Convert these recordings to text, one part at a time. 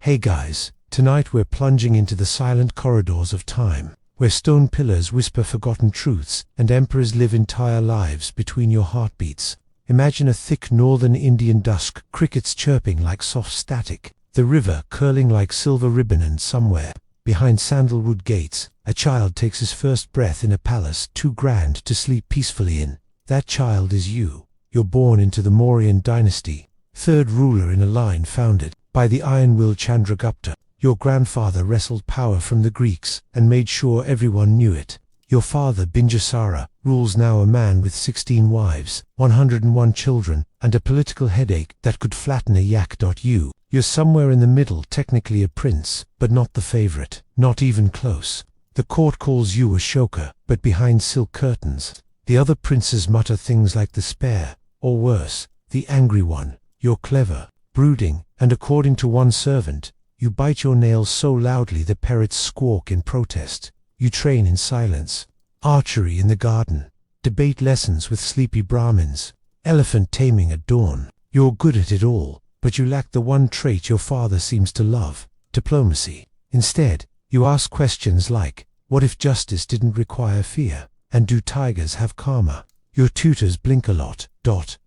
Hey guys, tonight we're plunging into the silent corridors of time, where stone pillars whisper forgotten truths and emperors live entire lives between your heartbeats. Imagine a thick northern Indian dusk, crickets chirping like soft static, the river curling like silver ribbon, and somewhere, behind sandalwood gates, a child takes his first breath in a palace too grand to sleep peacefully in. That child is you. You're born into the Mauryan dynasty, third ruler in a line founded by the iron-willed Chandragupta. Your grandfather wrestled power from the Greeks and made sure everyone knew it. Your father, Binjasara, rules now, a man with 16 wives, 101 children, and a political headache that could flatten a yak. You're somewhere in the middle, technically a prince, but not the favorite, not even close. The court calls you Ashoka, but behind silk curtains, the other princes mutter things like the spare, or worse, the angry one. You're clever, brooding, and according to one servant, you bite your nails so loudly the parrots squawk in protest. You train in silence, archery in the garden, debate lessons with sleepy Brahmins, elephant taming at dawn. You're good at it all, but you lack the one trait your father seems to love, diplomacy. Instead, you ask questions like, what if justice didn't require fear? And do tigers have karma? Your tutors blink a lot,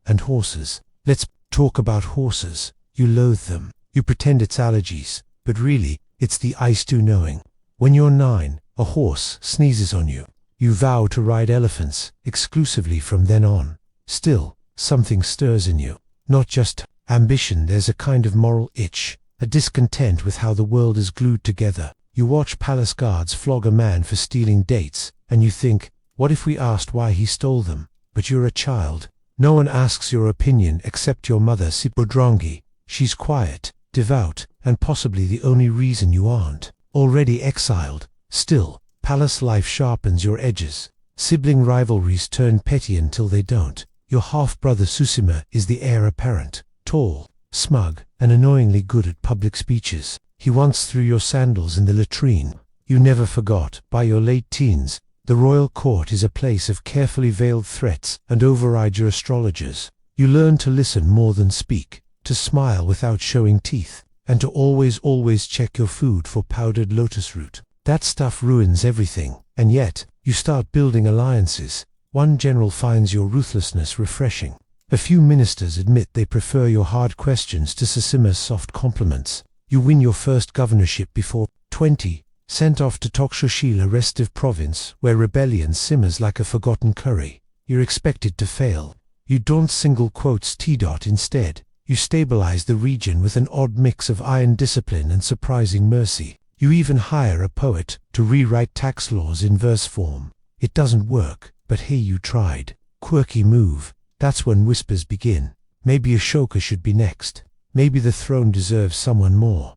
and horses. Let's talk about horses. You loathe them. You pretend it's allergies, but really, it's the I stew knowing. When you're 9, a horse sneezes on you. You vow to ride elephants exclusively from then on. Still, something stirs in you. Not just ambition, there's a kind of moral itch, a discontent with how the world is glued together. You watch palace guards flog a man for stealing dates, and you think, what if we asked why he stole them? But you're a child. No one asks your opinion except your mother, Sipodrangi. She's quiet, devout, and possibly the only reason you aren't already exiled. Still, palace life sharpens your edges. Sibling rivalries turn petty until they don't. Your half-brother Susima is the heir apparent, tall, smug, and annoyingly good at public speeches. He once threw your sandals in the latrine. You never forgot. By your late teens, the royal court is a place of carefully veiled threats and override your astrologers. You learn to listen more than speak, to smile without showing teeth, and to always check your food for powdered lotus root. That stuff ruins everything, and yet, you start building alliances. One general finds your ruthlessness refreshing. A few ministers admit they prefer your hard questions to Susima's soft compliments. You win your first governorship before 20, sent off to Takshashila restive province, where rebellion simmers like a forgotten curry. You're expected to fail. You don't single quotes T. Instead, you stabilize the region with an odd mix of iron discipline and surprising mercy. You even hire a poet to rewrite tax laws in verse form. It doesn't work, but hey, you tried. Quirky move. That's when whispers begin. Maybe Ashoka should be next. Maybe the throne deserves someone more.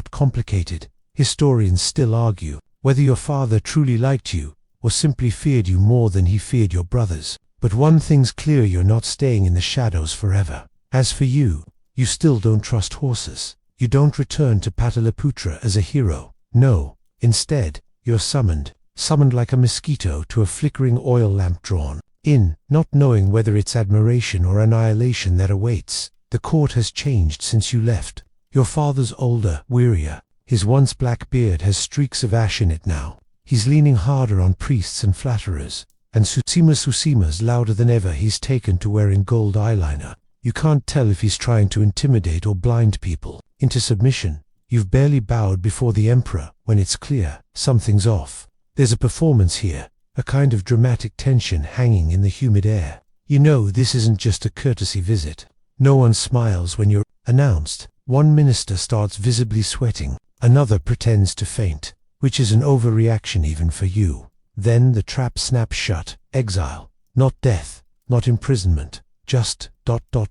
Complicated. Historians still argue whether your father truly liked you or simply feared you more than he feared your brothers. But one thing's clear, you're not staying in the shadows forever. As for you, you still don't trust horses. You don't return to Pataliputra as a hero. No, instead, you're summoned like a mosquito to a flickering oil lamp drawn in, not knowing whether it's admiration or annihilation that awaits. The court has changed since you left. Your father's older, wearier. His once black beard has streaks of ash in it now. He's leaning harder on priests and flatterers. And Susima's louder than ever. He's taken to wearing gold eyeliner. You can't tell if he's trying to intimidate or blind people into submission. You've barely bowed before the emperor when it's clear something's off. There's a performance here, a kind of dramatic tension hanging in the humid air. You know this isn't just a courtesy visit. No one smiles when you're announced. One minister starts visibly sweating. Another pretends to faint, which is an overreaction even for you. Then the trap snaps shut. Exile. Not death, not imprisonment, just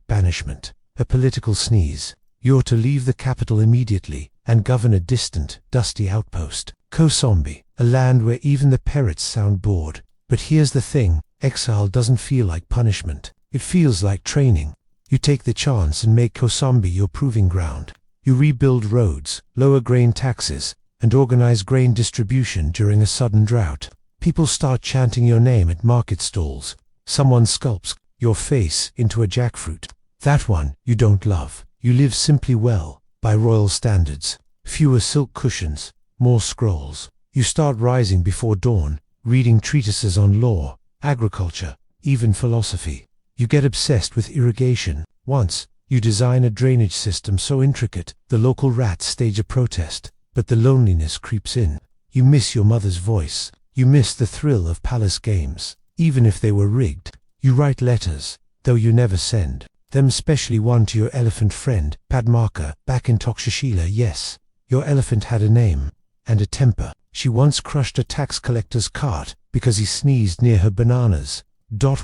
banishment. A political sneeze. You're to leave the capital immediately and govern a distant, dusty outpost. Kosambi, a land where even the parrots sound bored. But here's the thing, exile doesn't feel like punishment. It feels like training. You take the chance and make Kosambi your proving ground. You rebuild roads, lower grain taxes, and organize grain distribution during a sudden drought. People start chanting your name at market stalls. Someone sculpts your face into a jackfruit. That one you don't love. You live simply well, by royal standards. Fewer silk cushions, more scrolls. You start rising before dawn, reading treatises on law, agriculture, even philosophy. You get obsessed with irrigation. Once, you design a drainage system so intricate, the local rats stage a protest. But the loneliness creeps in. You miss your mother's voice. You miss the thrill of palace games, even if they were rigged. You write letters, though you never send them, especially one to your elephant friend, Padmaka, back in Takshashila. Yes, your elephant had a name and a temper. She once crushed a tax collector's cart because he sneezed near her bananas.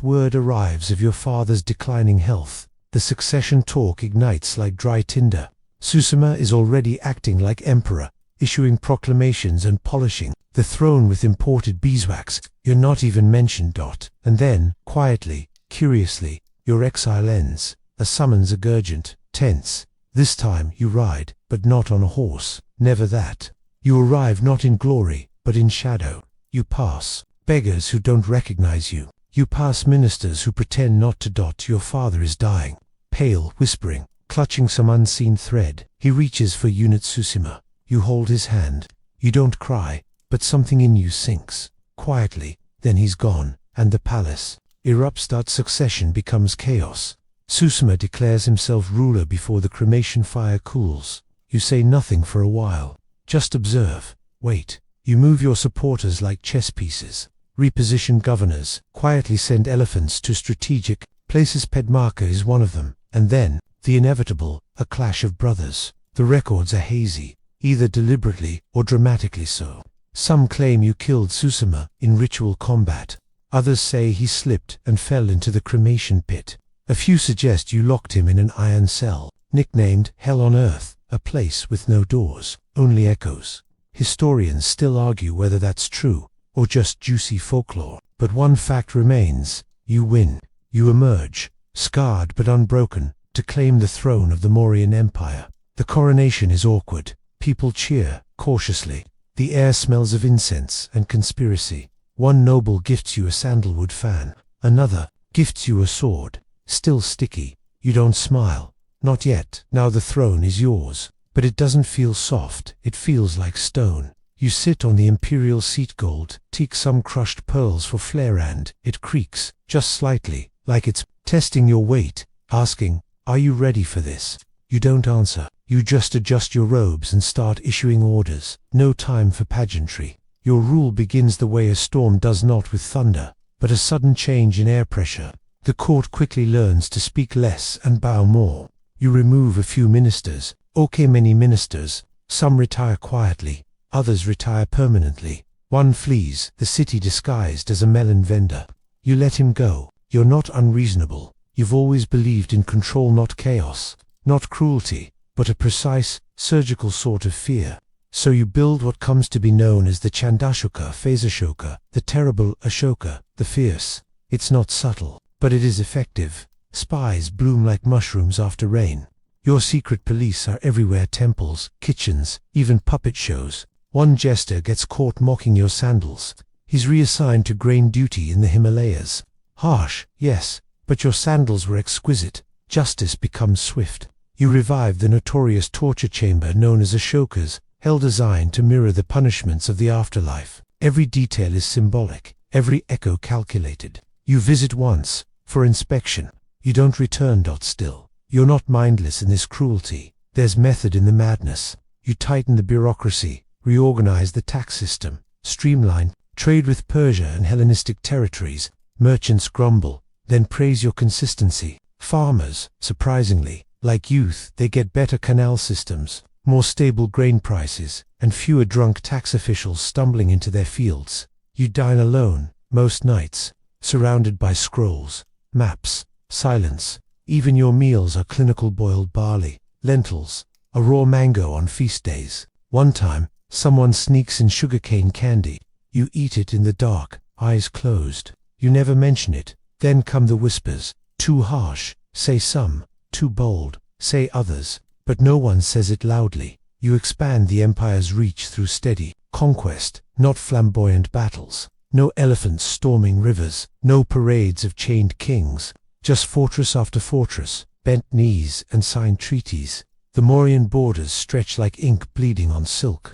Word arrives of your father's declining health. The succession talk ignites like dry tinder. Susuma is already acting like emperor, issuing proclamations and polishing the throne with imported beeswax. You're not even mentioned. And then, quietly, curiously, your exile ends. A summons urgent, tense. This time you ride, but not on a horse. Never that. You arrive not in glory, but in shadow. You pass beggars who don't recognize you. You pass ministers who pretend not to. Your father is dying, pale, whispering, clutching some unseen thread. He reaches for Unit Susima. You hold his hand. You don't cry, but something in you sinks. Quietly, then he's gone, and the palace erupts. Succession becomes chaos. Susima declares himself ruler before the cremation fire cools. You say nothing for a while. Just observe. Wait. You move your supporters like chess pieces. Reposition governors. Quietly send elephants to strategic places. Padmaka is one of them. And then, the inevitable, a clash of brothers. The records are hazy, either deliberately or dramatically so. Some claim you killed Susima in ritual combat. Others say he slipped and fell into the cremation pit. A few suggest you locked him in an iron cell, nicknamed Hell on Earth, a place with no doors, only echoes. Historians still argue whether that's true, or just juicy folklore. But one fact remains: you win. You emerge, scarred but unbroken, to claim the throne of the Mauryan Empire. The coronation is awkward. People cheer, cautiously. The air smells of incense and conspiracy. One noble gifts you a sandalwood fan. Another gifts you a sword, still sticky. You don't smile. Not yet. Now the throne is yours. But it doesn't feel soft. It feels like stone. You sit on the imperial seat, gold, take some crushed pearls for flair, and it creaks, just slightly, like it's testing your weight, asking, "Are you ready for this?" You don't answer. You just adjust your robes and start issuing orders. No time for pageantry. Your rule begins the way a storm does, not with thunder, but a sudden change in air pressure. The court quickly learns to speak less and bow more. You remove a few ministers. Okay, many ministers. Some retire quietly. Others retire permanently. One flees, the city disguised as a melon vendor. You let him go. You're not unreasonable. You've always believed in control, not chaos. Not cruelty, but a precise, surgical sort of fear. So you build what comes to be known as the Chandashoka phase. Ashoka, the terrible Ashoka, the fierce. It's not subtle, but it is effective. Spies bloom like mushrooms after rain. Your secret police are everywhere: temples, kitchens, even puppet shows. One jester gets caught mocking your sandals. He's reassigned to grain duty in the Himalayas. Harsh, yes, but your sandals were exquisite. Justice becomes swift. You revive the notorious torture chamber known as Ashoka's hell, designed to mirror the punishments of the afterlife. Every detail is symbolic, every echo calculated. You visit once, for inspection. You don't return. Still, you're not mindless in this cruelty. There's method in the madness. You tighten the bureaucracy, reorganize the tax system, streamline trade with Persia and Hellenistic territories. Merchants grumble, then praise your consistency. Farmers, surprisingly, like youth, they get better canal systems, more stable grain prices, and fewer drunk tax officials stumbling into their fields. You dine alone, most nights, surrounded by scrolls, maps, silence. Even your meals are clinical: boiled barley, lentils, a raw mango on feast days. One time, someone sneaks in sugarcane candy. You eat it in the dark, eyes closed. You never mention it. Then come the whispers. Too harsh, say some. Too bold, say others. But no one says it loudly. You expand the empire's reach through steady conquest, not flamboyant battles. No elephants storming rivers, no parades of chained kings. Just fortress after fortress, bent knees and signed treaties. The Mauryan borders stretch like ink bleeding on silk.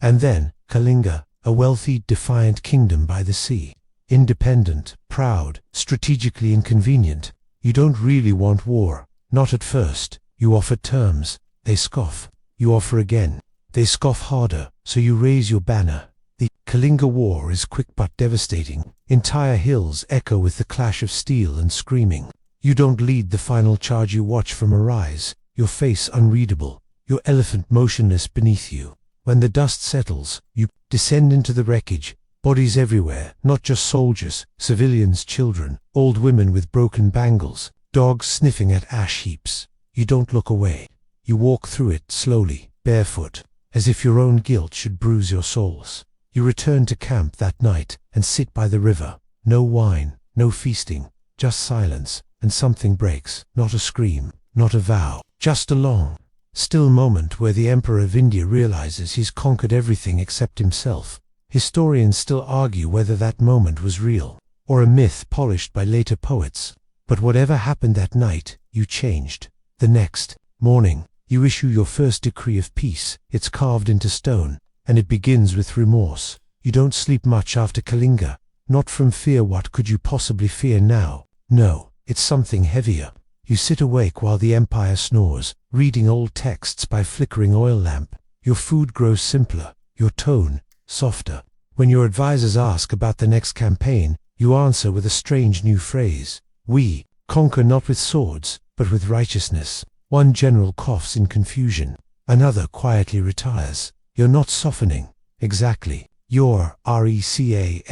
And then, Kalinga, a wealthy, defiant kingdom by the sea. Independent, proud, strategically inconvenient. You don't really want war, not at first. You offer terms, they scoff. You offer again, they scoff harder, so you raise your banner. The Kalinga War is quick but devastating. Entire hills echo with the clash of steel and screaming. You don't lead the final charge, you watch from a rise, your face unreadable, your elephant motionless beneath you. When the dust settles, you descend into the wreckage, bodies everywhere, not just soldiers, civilians, children, old women with broken bangles, dogs sniffing at ash heaps. You don't look away. You walk through it slowly, barefoot, as if your own guilt should bruise your soles. You return to camp that night and sit by the river. No wine, no feasting, just silence, and something breaks. Not a scream, not a vow, just a long, still moment where the Emperor of India realizes he's conquered everything except himself. Historians still argue whether that moment was real, or a myth polished by later poets. But whatever happened that night, you changed. The next morning, you issue your first decree of peace. It's carved into stone, and it begins with remorse. You don't sleep much after Kalinga, not from fear. What could you possibly fear now? No, it's something heavier. You sit awake while the empire snores, reading old texts by flickering oil lamp. Your food grows simpler, your tone softer. When your advisors ask about the next campaign, you answer with a strange new phrase. We conquer not with swords, but with righteousness. One general coughs in confusion. Another quietly retires. You're not softening. Exactly. You're recalibrating.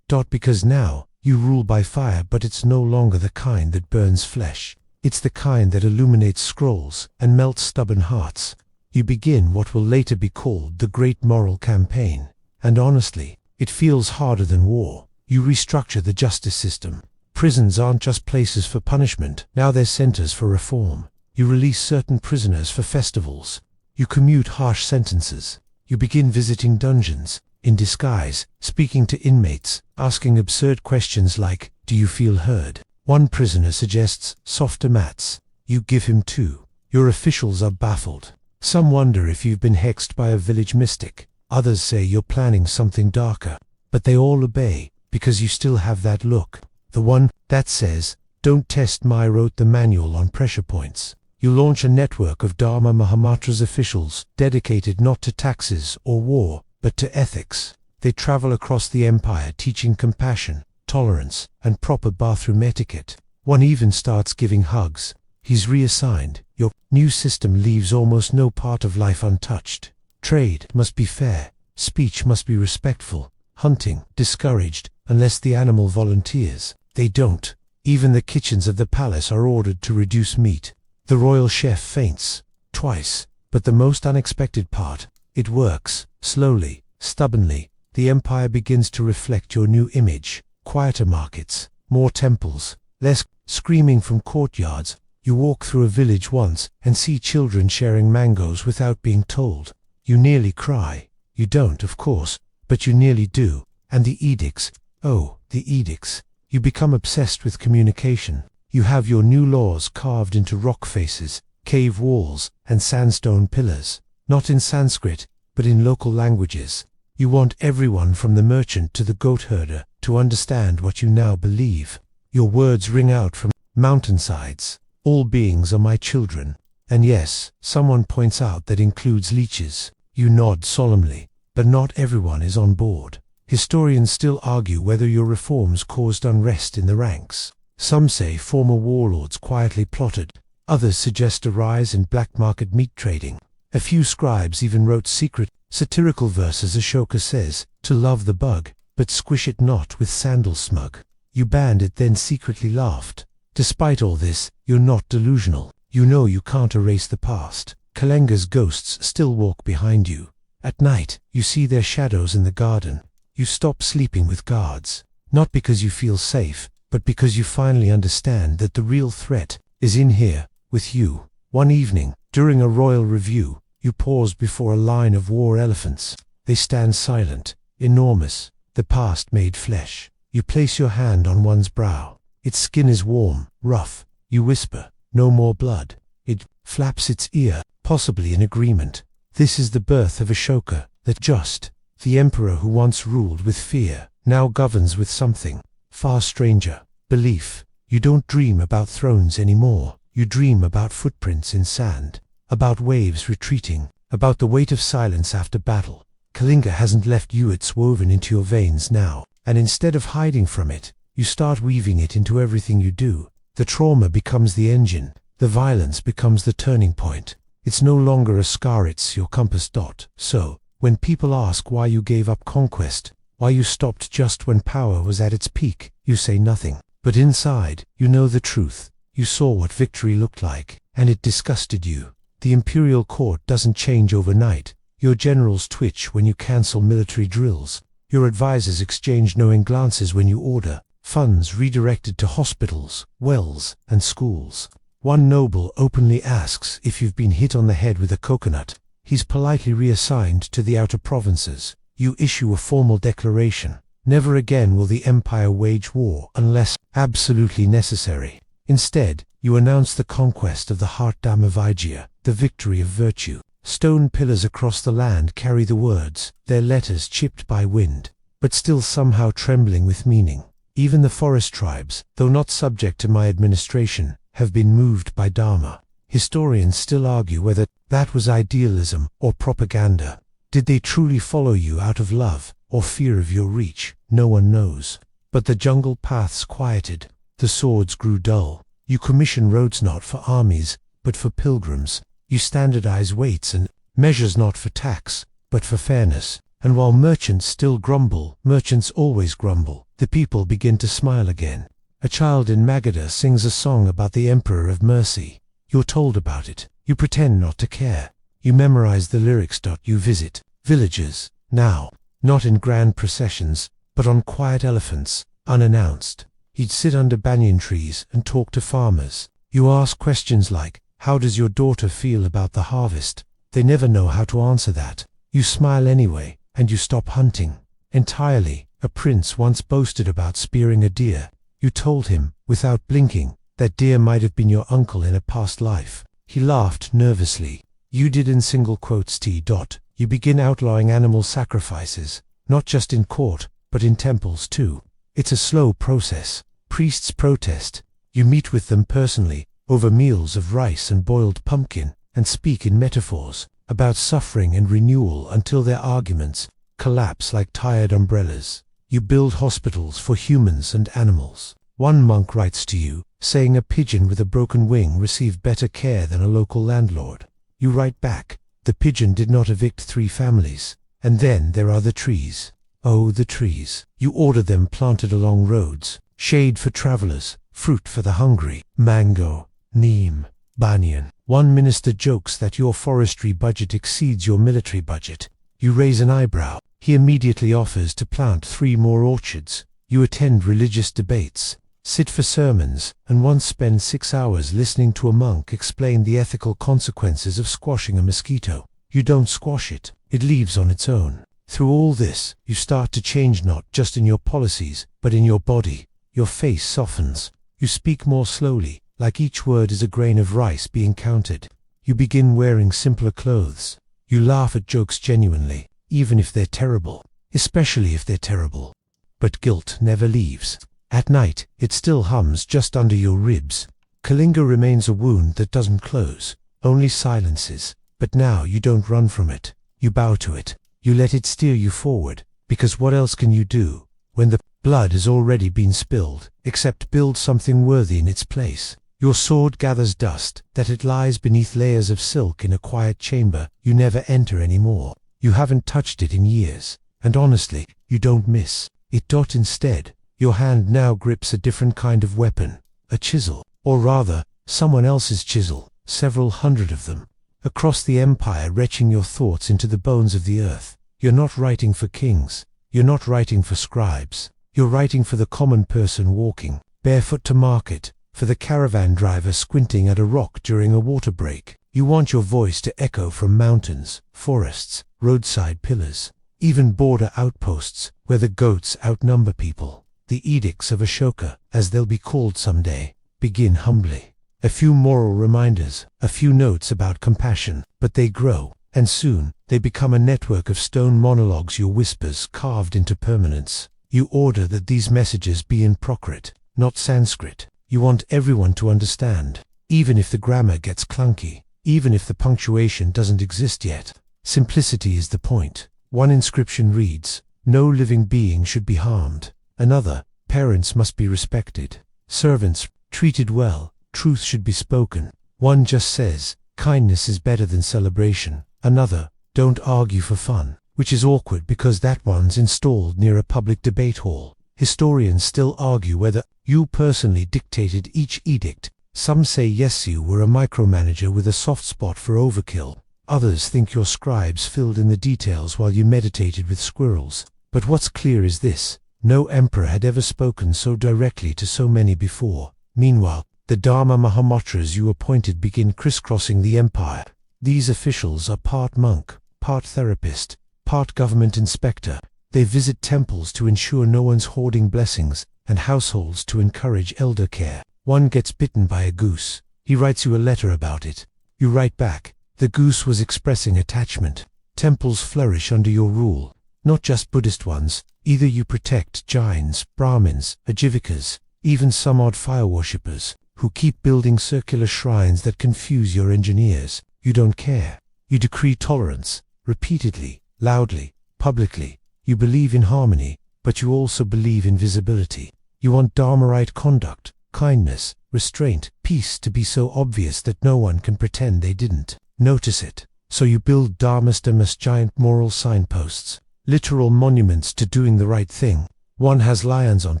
Because now, you rule by fire, but it's no longer the kind that burns flesh. It's the kind that illuminates scrolls and melts stubborn hearts. You begin what will later be called the Great Moral Campaign. And honestly, it feels harder than war. You restructure the justice system. Prisons aren't just places for punishment, now they're centers for reform. You release certain prisoners for festivals. You commute harsh sentences. You begin visiting dungeons, in disguise, speaking to inmates, asking absurd questions like, "Do you feel heard?" One prisoner suggests softer mats. You give him two. Your officials are baffled. Some wonder if you've been hexed by a village mystic. Others say you're planning something darker. But they all obey, because you still have that look. The one that says, "Don't test my," wrote the manual on pressure points. You launch a network of Dharma Mahamatra's officials, dedicated not to taxes or war, but to ethics. They travel across the empire teaching compassion, tolerance, and proper bathroom etiquette. One even starts giving hugs. He's reassigned. Your new system leaves almost no part of life untouched. Trade must be fair. Speech must be respectful. Hunting discouraged, unless the animal volunteers. They don't. Even the kitchens of the palace are ordered to reduce meat. The royal chef faints. Twice. But the most unexpected part, it works. Slowly, stubbornly, the empire begins to reflect your new image. Quieter markets, more temples, less screaming from courtyards. You walk through a village once and see children sharing mangoes without being told. You nearly cry. You don't, of course, but you nearly do. And the edicts. Oh, the edicts. You become obsessed with communication. You have your new laws carved into rock faces, cave walls, and sandstone pillars. Not in Sanskrit, but in local languages. You want everyone from the merchant to the goat herder to understand what you now believe. Your words ring out from mountainsides. All beings are my children. And yes, someone points out that includes leeches. You nod solemnly, but not everyone is on board. Historians still argue whether your reforms caused unrest in the ranks. Some say former warlords quietly plotted. Others suggest a rise in black market meat trading. A few scribes even wrote secret, satirical verses. Ashoka says, "To love the bug, but squish it not with sandal smug." You banned it, then secretly laughed. Despite all this, you're not delusional. You know you can't erase the past. Kalinga's ghosts still walk behind you. At night, you see their shadows in the garden. You stop sleeping with guards. Not because you feel safe, but because you finally understand that the real threat is in here, with you. One evening, during a royal review, you pause before a line of war elephants. They stand silent, enormous, the past made flesh. You place your hand on one's brow. Its skin is warm, rough. You whisper, "No more blood." It flaps its ear, possibly in agreement. This is the birth of Ashoka, the emperor who once ruled with fear, now governs with something far stranger: belief. You don't dream about thrones anymore. You dream about footprints in sand, about waves retreating, about the weight of silence after battle. Kalinga hasn't left you, it's woven into your veins now, and instead of hiding from it, you start weaving it into everything you do. The trauma becomes the engine, the violence becomes the turning point. It's no longer a scar, it's your compass. So, when people ask why you gave up conquest, why you stopped just when power was at its peak, you say nothing. But inside, you know the truth. You saw what victory looked like, and it disgusted you. The imperial court doesn't change overnight. Your generals twitch when you cancel military drills. Your advisors exchange knowing glances when you order funds redirected to hospitals, wells, and schools. One noble openly asks if you've been hit on the head with a coconut. He's politely reassigned to the outer provinces. You issue a formal declaration. Never again will the empire wage war unless absolutely necessary. Instead, you announce the conquest of the heart dam of Igia, the victory of virtue. Stone pillars across the land carry the words, their letters chipped by wind, but still somehow trembling with meaning. Even the forest tribes, though not subject to my administration, have been moved by Dharma. Historians still argue whether that was idealism or propaganda. Did they truly follow you out of love or fear of your reach? No one knows. But the jungle paths quieted. The swords grew dull. You commission roads not for armies, but for pilgrims. You standardize weights and measures not for tax, but for fairness. And while merchants still grumble, merchants always grumble, the people begin to smile again. A child in Magadha sings a song about the Emperor of Mercy. You're told about it. You pretend not to care. You memorize the lyrics. You visit villages, now, not in grand processions, but on quiet elephants, unannounced. He'd sit under banyan trees and talk to farmers. You ask questions like, how does your daughter feel about the harvest? They never know how to answer that. You smile anyway, and you stop hunting. Entirely. A prince once boasted about spearing a deer. You told him, without blinking, that deer might have been your uncle in a past life. He laughed nervously. You did in single quotes. You begin outlawing animal sacrifices, not just in court, but in temples too. It's a slow process. Priests protest. You meet with them personally, over meals of rice and boiled pumpkin, and speak in metaphors about suffering and renewal until their arguments collapse like tired umbrellas. You build hospitals for humans and animals. One monk writes to you, saying a pigeon with a broken wing received better care than a local landlord. You write back, the pigeon did not evict 3 families. And then there are the trees. Oh, the trees. You order them planted along roads, shade for travelers, fruit for the hungry, mango, neem, banyan. One minister jokes that your forestry budget exceeds your military budget. You raise an eyebrow. He immediately offers to plant 3 more orchards. You attend religious debates, sit for sermons, and once spend 6 hours listening to a monk explain the ethical consequences of squashing a mosquito. You don't squash it. It leaves on its own. Through all this, you start to change not just in your policies, but in your body. Your face softens. You speak more slowly, like each word is a grain of rice being counted. You begin wearing simpler clothes. You laugh at jokes genuinely, even if they're terrible, especially if they're terrible. But guilt never leaves. At night, it still hums just under your ribs. Kalinga remains a wound that doesn't close, only silences. But now you don't run from it. You bow to it. You let it steer you forward, because what else can you do when the blood has already been spilled, except build something worthy in its place? Your sword gathers dust, that it lies beneath layers of silk in a quiet chamber you never enter anymore. You haven't touched it in years, and honestly, you don't miss it. Instead, your hand now grips a different kind of weapon, a chisel, or rather, someone else's chisel, several hundred of them. Across the empire, retching your thoughts into the bones of the earth. You're not writing for kings. You're not writing for scribes. You're writing for the common person walking barefoot to market, for the caravan driver squinting at a rock during a water break. You want your voice to echo from mountains, forests, roadside pillars, even border outposts where the goats outnumber people. The edicts of Ashoka, as they'll be called someday, begin humbly. a few moral reminders, a few notes about compassion, but they grow, and soon, they become a network of stone monologues, your whispers carved into permanence. You order that these messages be in Prakrit, not Sanskrit. You want everyone to understand, even if the grammar gets clunky, even if the punctuation doesn't exist yet. Simplicity is the point. One inscription reads, "No living being should be harmed." Another, "Parents must be respected. Servants, treated well. Truth should be spoken." One just says, "Kindness is better than celebration." Another, "Don't argue for fun," which is awkward because that one's installed near a public debate hall. Historians still argue whether you personally dictated each edict. Some say yes, you were a micromanager with a soft spot for overkill. Others think your scribes filled in the details while you meditated with squirrels. But what's clear is this: no emperor had ever spoken so directly to so many before. Meanwhile, the Dharma Mahamantras you appointed begin crisscrossing the empire. These officials are part monk, part therapist, part government inspector. They visit temples to ensure no one's hoarding blessings, and households to encourage elder care. One gets bitten by a goose. He writes you a letter about it. You write back, "The goose was expressing attachment." Temples flourish under your rule, not just Buddhist ones. Either you protect Jains, Brahmins, Ajivikas, even some odd fire worshippers, who keep building circular shrines that confuse your engineers. You don't care. You decree tolerance, repeatedly, loudly, publicly. You believe in harmony, but you also believe in visibility. You want Dharma-right conduct, kindness, restraint, peace to be so obvious that no one can pretend they didn't notice it. So you build dharmastamas, giant moral signposts, literal monuments to doing the right thing. One has lions on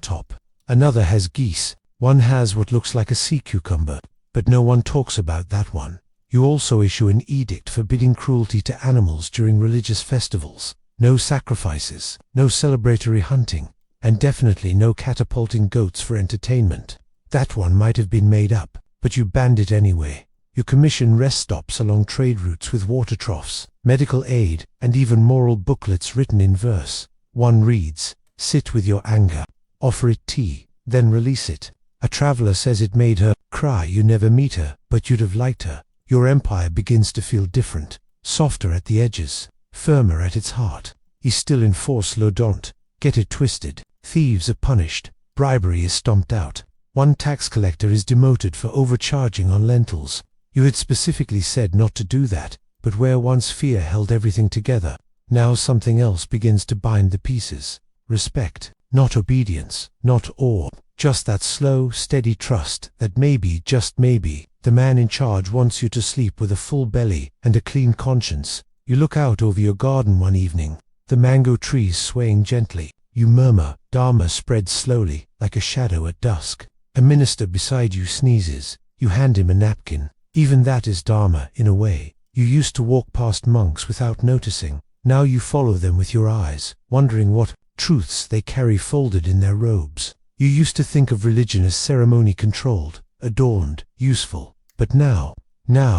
top, another has geese, one has what looks like a sea cucumber, but no one talks about that one. You also issue an edict forbidding cruelty to animals during religious festivals. No sacrifices, no celebratory hunting, and definitely no catapulting goats for entertainment. That one might have been made up, but you banned it anyway. You commission rest stops along trade routes with water troughs, medical aid, and even moral booklets written in verse. One reads, "Sit with your anger, offer it tea, then release it." A traveler says it made her cry. You never meet her, but you'd have liked her. Your empire begins to feel different, softer at the edges, firmer at its heart. Is still in force, lo don't get it twisted. Thieves are punished, bribery is stomped out. One tax collector is demoted for overcharging on lentils. You had specifically said not to do that, but where once fear held everything together, now something else begins to bind the pieces. Respect, not obedience, not awe, just that slow, steady trust that maybe, just maybe, the man in charge wants you to sleep with a full belly and a clean conscience. You look out over your garden one evening, the mango trees swaying gently. You murmur, Dharma spreads slowly, like a shadow at dusk. A minister beside you sneezes. You hand him a napkin. Even that is Dharma, in a way. You used to walk past monks without noticing. Now you follow them with your eyes, wondering what truths they carry folded in their robes. You used to think of religion as ceremony-controlled, adorned, useful. But now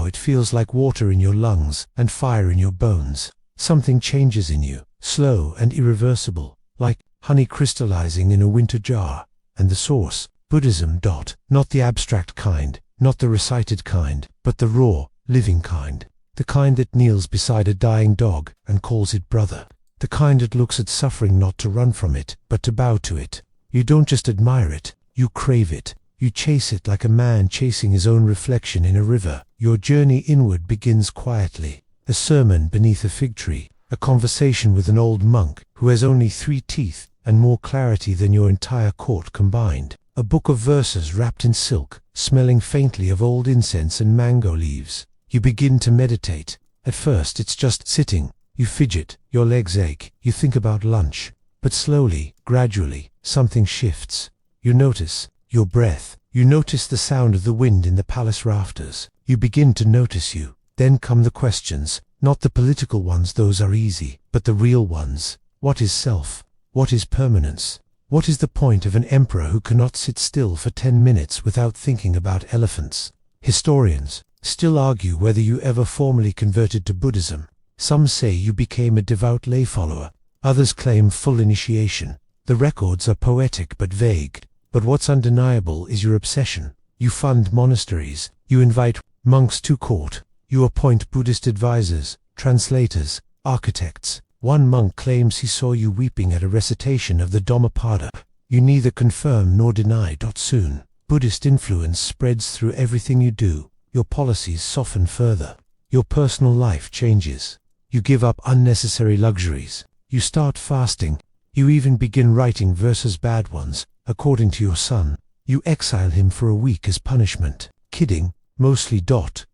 it feels like water in your lungs and fire in your bones. Something changes in you, slow and irreversible, like honey crystallizing in a winter jar. And the source, Buddhism. Not the abstract kind, not the recited kind, but the raw, living kind. The kind that kneels beside a dying dog and calls it brother. The kind that looks at suffering not to run from it, but to bow to it. You don't just admire it, you crave it. You chase it like a man chasing his own reflection in a river. Your journey inward begins quietly. A sermon beneath a fig tree. A conversation with an old monk who has only 3 teeth and more clarity than your entire court combined. A book of verses wrapped in silk, smelling faintly of old incense and mango leaves. You begin to meditate. At first it's just sitting. You fidget, your legs ache, you think about lunch. But slowly, gradually, something shifts. You notice your breath. You notice the sound of the wind in the palace rafters. You begin to notice you. Then come the questions, not the political ones, those are easy, but the real ones. What is self? What is permanence? What is the point of an emperor who cannot sit still for 10 minutes without thinking about elephants? Historians still argue whether you ever formally converted to Buddhism. Some say you became a devout lay follower. Others claim full initiation. The records are poetic but vague. But what's undeniable is your obsession. You fund monasteries. You invite monks to court. You appoint Buddhist advisors, translators, architects. One monk claims he saw you weeping at a recitation of the Dhammapada. You neither confirm nor deny. Soon, Buddhist influence spreads through everything you do. Your policies soften further. Your personal life changes. You give up unnecessary luxuries. You start fasting. You even begin writing verses, bad ones, according to your son. You exile him for a week as punishment. Kidding, mostly.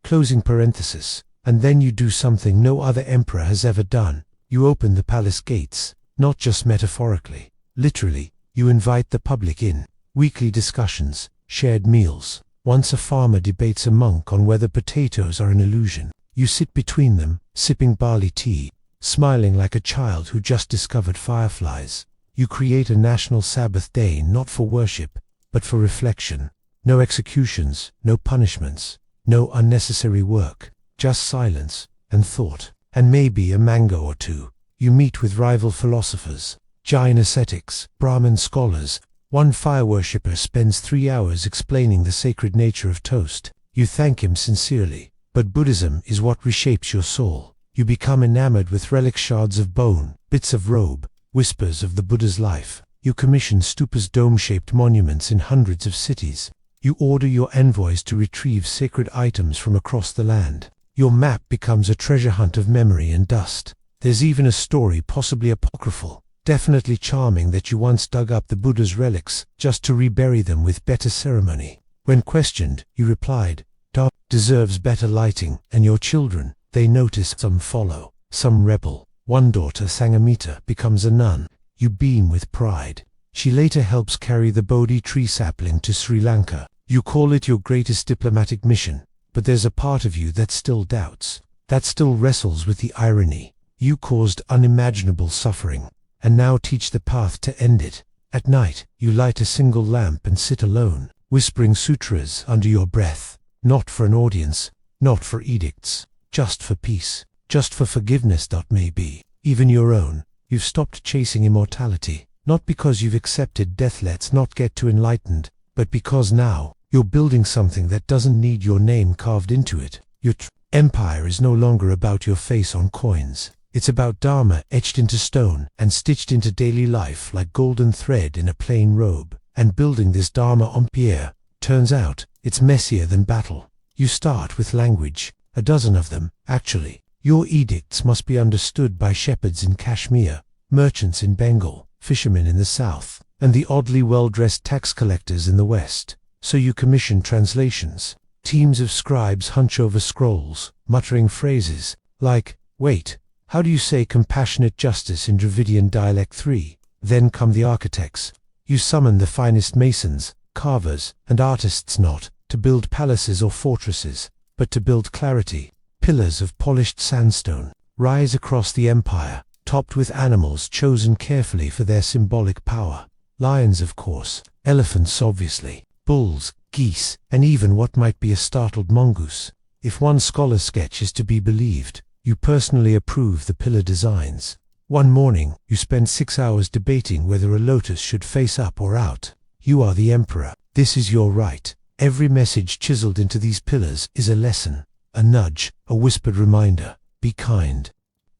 Closing parenthesis. And then you do something no other emperor has ever done. You open the palace gates, not just metaphorically. Literally, you invite the public in. Weekly discussions, shared meals. Once a farmer debates a monk on whether potatoes are an illusion. You sit between them, sipping barley tea, smiling like a child who just discovered fireflies. You create a national Sabbath day, not for worship, but for reflection. No executions, no punishments, no unnecessary work, just silence and thought, and maybe a mango or two. You meet with rival philosophers, Jain ascetics, Brahmin scholars. One fire worshipper spends 3 hours explaining the sacred nature of toast. You thank him sincerely. But Buddhism is what reshapes your soul. You become enamored with relic shards of bone, bits of robe, whispers of the Buddha's life. You commission stupas, dome-shaped monuments in hundreds of cities. You order your envoys to retrieve sacred items from across the land. Your map becomes a treasure hunt of memory and dust. There's even a story, possibly apocryphal, definitely charming, that you once dug up the Buddha's relics just to rebury them with better ceremony. When questioned, you replied, "Dharma deserves better lighting," and your children, they notice. Some follow, some rebel. One daughter, Sangamita, becomes a nun. You beam with pride. She later helps carry the Bodhi tree sapling to Sri Lanka. You call it your greatest diplomatic mission, but there's a part of you that still doubts, that still wrestles with the irony. You caused unimaginable suffering, and now teach the path to end it. At night, you light a single lamp and sit alone, whispering sutras under your breath. Not for an audience, not for edicts, just for peace, just for forgiveness. Maybe even your own. You've stopped chasing immortality, not because you've accepted death. Let's not get too enlightened, but because now you're building something that doesn't need your name carved into it. Your empire is no longer about your face on coins. It's about Dharma etched into stone and stitched into daily life like golden thread in a plain robe. And building this Dharma empire, turns out, it's messier than battle. You start with language, a dozen of them, actually. Your edicts must be understood by shepherds in Kashmir, merchants in Bengal, fishermen in the south, and the oddly well-dressed tax collectors in the west. So you commission translations. Teams of scribes hunch over scrolls, muttering phrases like, "Wait, how do you say compassionate justice in Dravidian dialect 3? Then come the architects. You summon the finest masons, carvers, and artists, not to build palaces or fortresses, but to build clarity. Pillars of polished sandstone rise across the empire, topped with animals chosen carefully for their symbolic power. Lions, of course, elephants obviously, bulls, geese, and even what might be a startled mongoose. If one scholar's sketch is to be believed, you personally approve the pillar designs. One morning, you spend 6 hours debating whether a lotus should face up or out. You are the emperor. This is your right. Every message chiseled into these pillars is a lesson, a nudge, a whispered reminder. Be kind.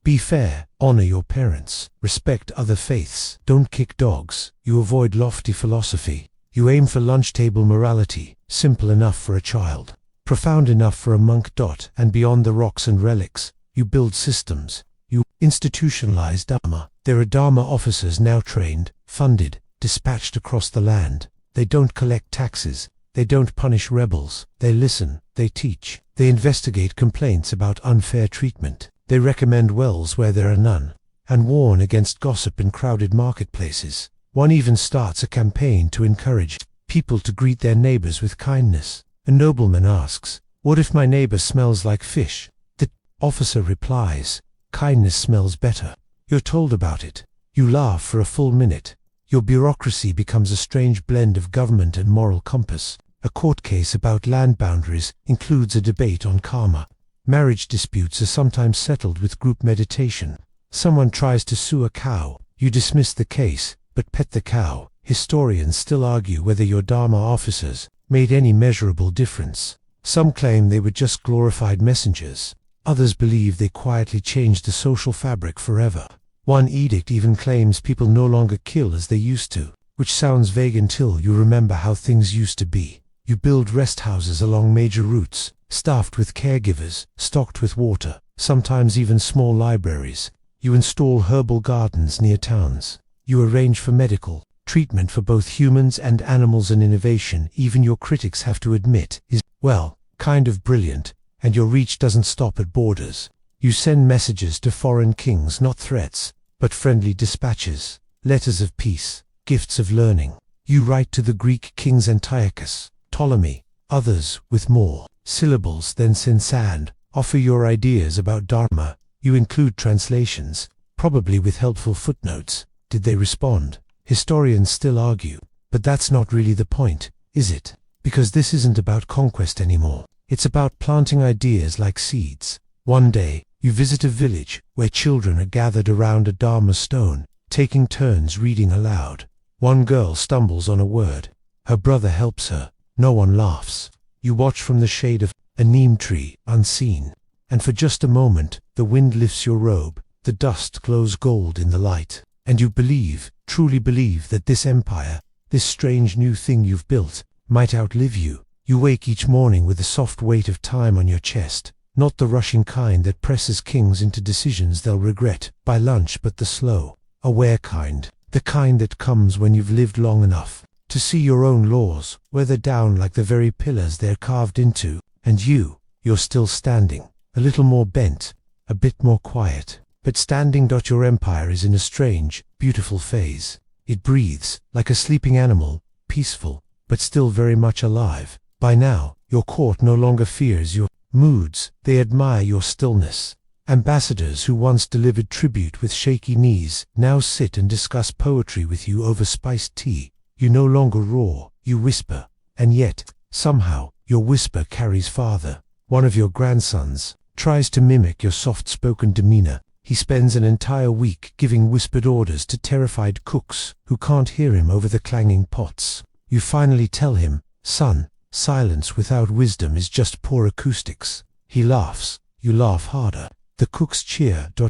Be fair. Honor your parents. Respect other faiths. Don't kick dogs. You avoid lofty philosophy. You aim for lunch-table morality, simple enough for a child, profound enough for a monk. And beyond the rocks and relics, you build systems. You institutionalize Dharma. There are Dharma officers now trained, funded, dispatched across the land. They don't collect taxes. They don't punish rebels. They listen. They teach. They investigate complaints about unfair treatment. They recommend wells where there are none, and warn against gossip in crowded marketplaces. One even starts a campaign to encourage people to greet their neighbors with kindness. A nobleman asks, "What if my neighbor smells like fish?" The officer replies, "Kindness smells better." You're told about it. You laugh for a full minute. Your bureaucracy becomes a strange blend of government and moral compass. A court case about land boundaries includes a debate on karma. Marriage disputes are sometimes settled with group meditation. Someone tries to sue a cow. You dismiss the case, but pet the cow. Historians still argue whether your Dharma officers made any measurable difference. Some claim they were just glorified messengers. Others believe they quietly changed the social fabric forever. One edict even claims people no longer kill as they used to, which sounds vague until you remember how things used to be. You build rest houses along major routes, staffed with caregivers, stocked with water, sometimes even small libraries. You install herbal gardens near towns. You arrange for medical treatment for both humans and animals, and innovation even your critics have to admit is, well, kind of brilliant, and your reach doesn't stop at borders. You send messages to foreign kings, not threats, but friendly dispatches, letters of peace, gifts of learning. You write to the Greek kings Antiochus, Ptolemy, others with more syllables than sense, and offer your ideas about Dharma. You include translations, probably with helpful footnotes. Did they respond? Historians still argue, but that's not really the point, is it? Because this isn't about conquest anymore. It's about planting ideas like seeds. One day, you visit a village where children are gathered around a Dharma stone, taking turns reading aloud. One girl stumbles on a word. Her brother helps her. No one laughs. You watch from the shade of a neem tree, unseen. And for just a moment, the wind lifts your robe, the dust glows gold in the light, and you believe, truly believe, that this empire, this strange new thing you've built, might outlive you. You wake each morning with the soft weight of time on your chest, not the rushing kind that presses kings into decisions they'll regret by lunch, but the slow, aware kind, the kind that comes when you've lived long enough to see your own laws weather down like the very pillars they're carved into, and you're still standing, a little more bent, a bit more quiet, but standing. Your empire is in a strange, beautiful phase. It breathes like a sleeping animal, peaceful, but still very much alive. By now, your court no longer fears your moods, they admire your stillness. Ambassadors who once delivered tribute with shaky knees now sit and discuss poetry with you over spiced tea. You no longer roar, you whisper, and yet, somehow, your whisper carries farther. One of your grandsons tries to mimic your soft-spoken demeanor. He spends an entire week giving whispered orders to terrified cooks who can't hear him over the clanging pots. You finally tell him, "Son, silence without wisdom is just poor acoustics." He laughs. You laugh harder. The cooks cheer. Your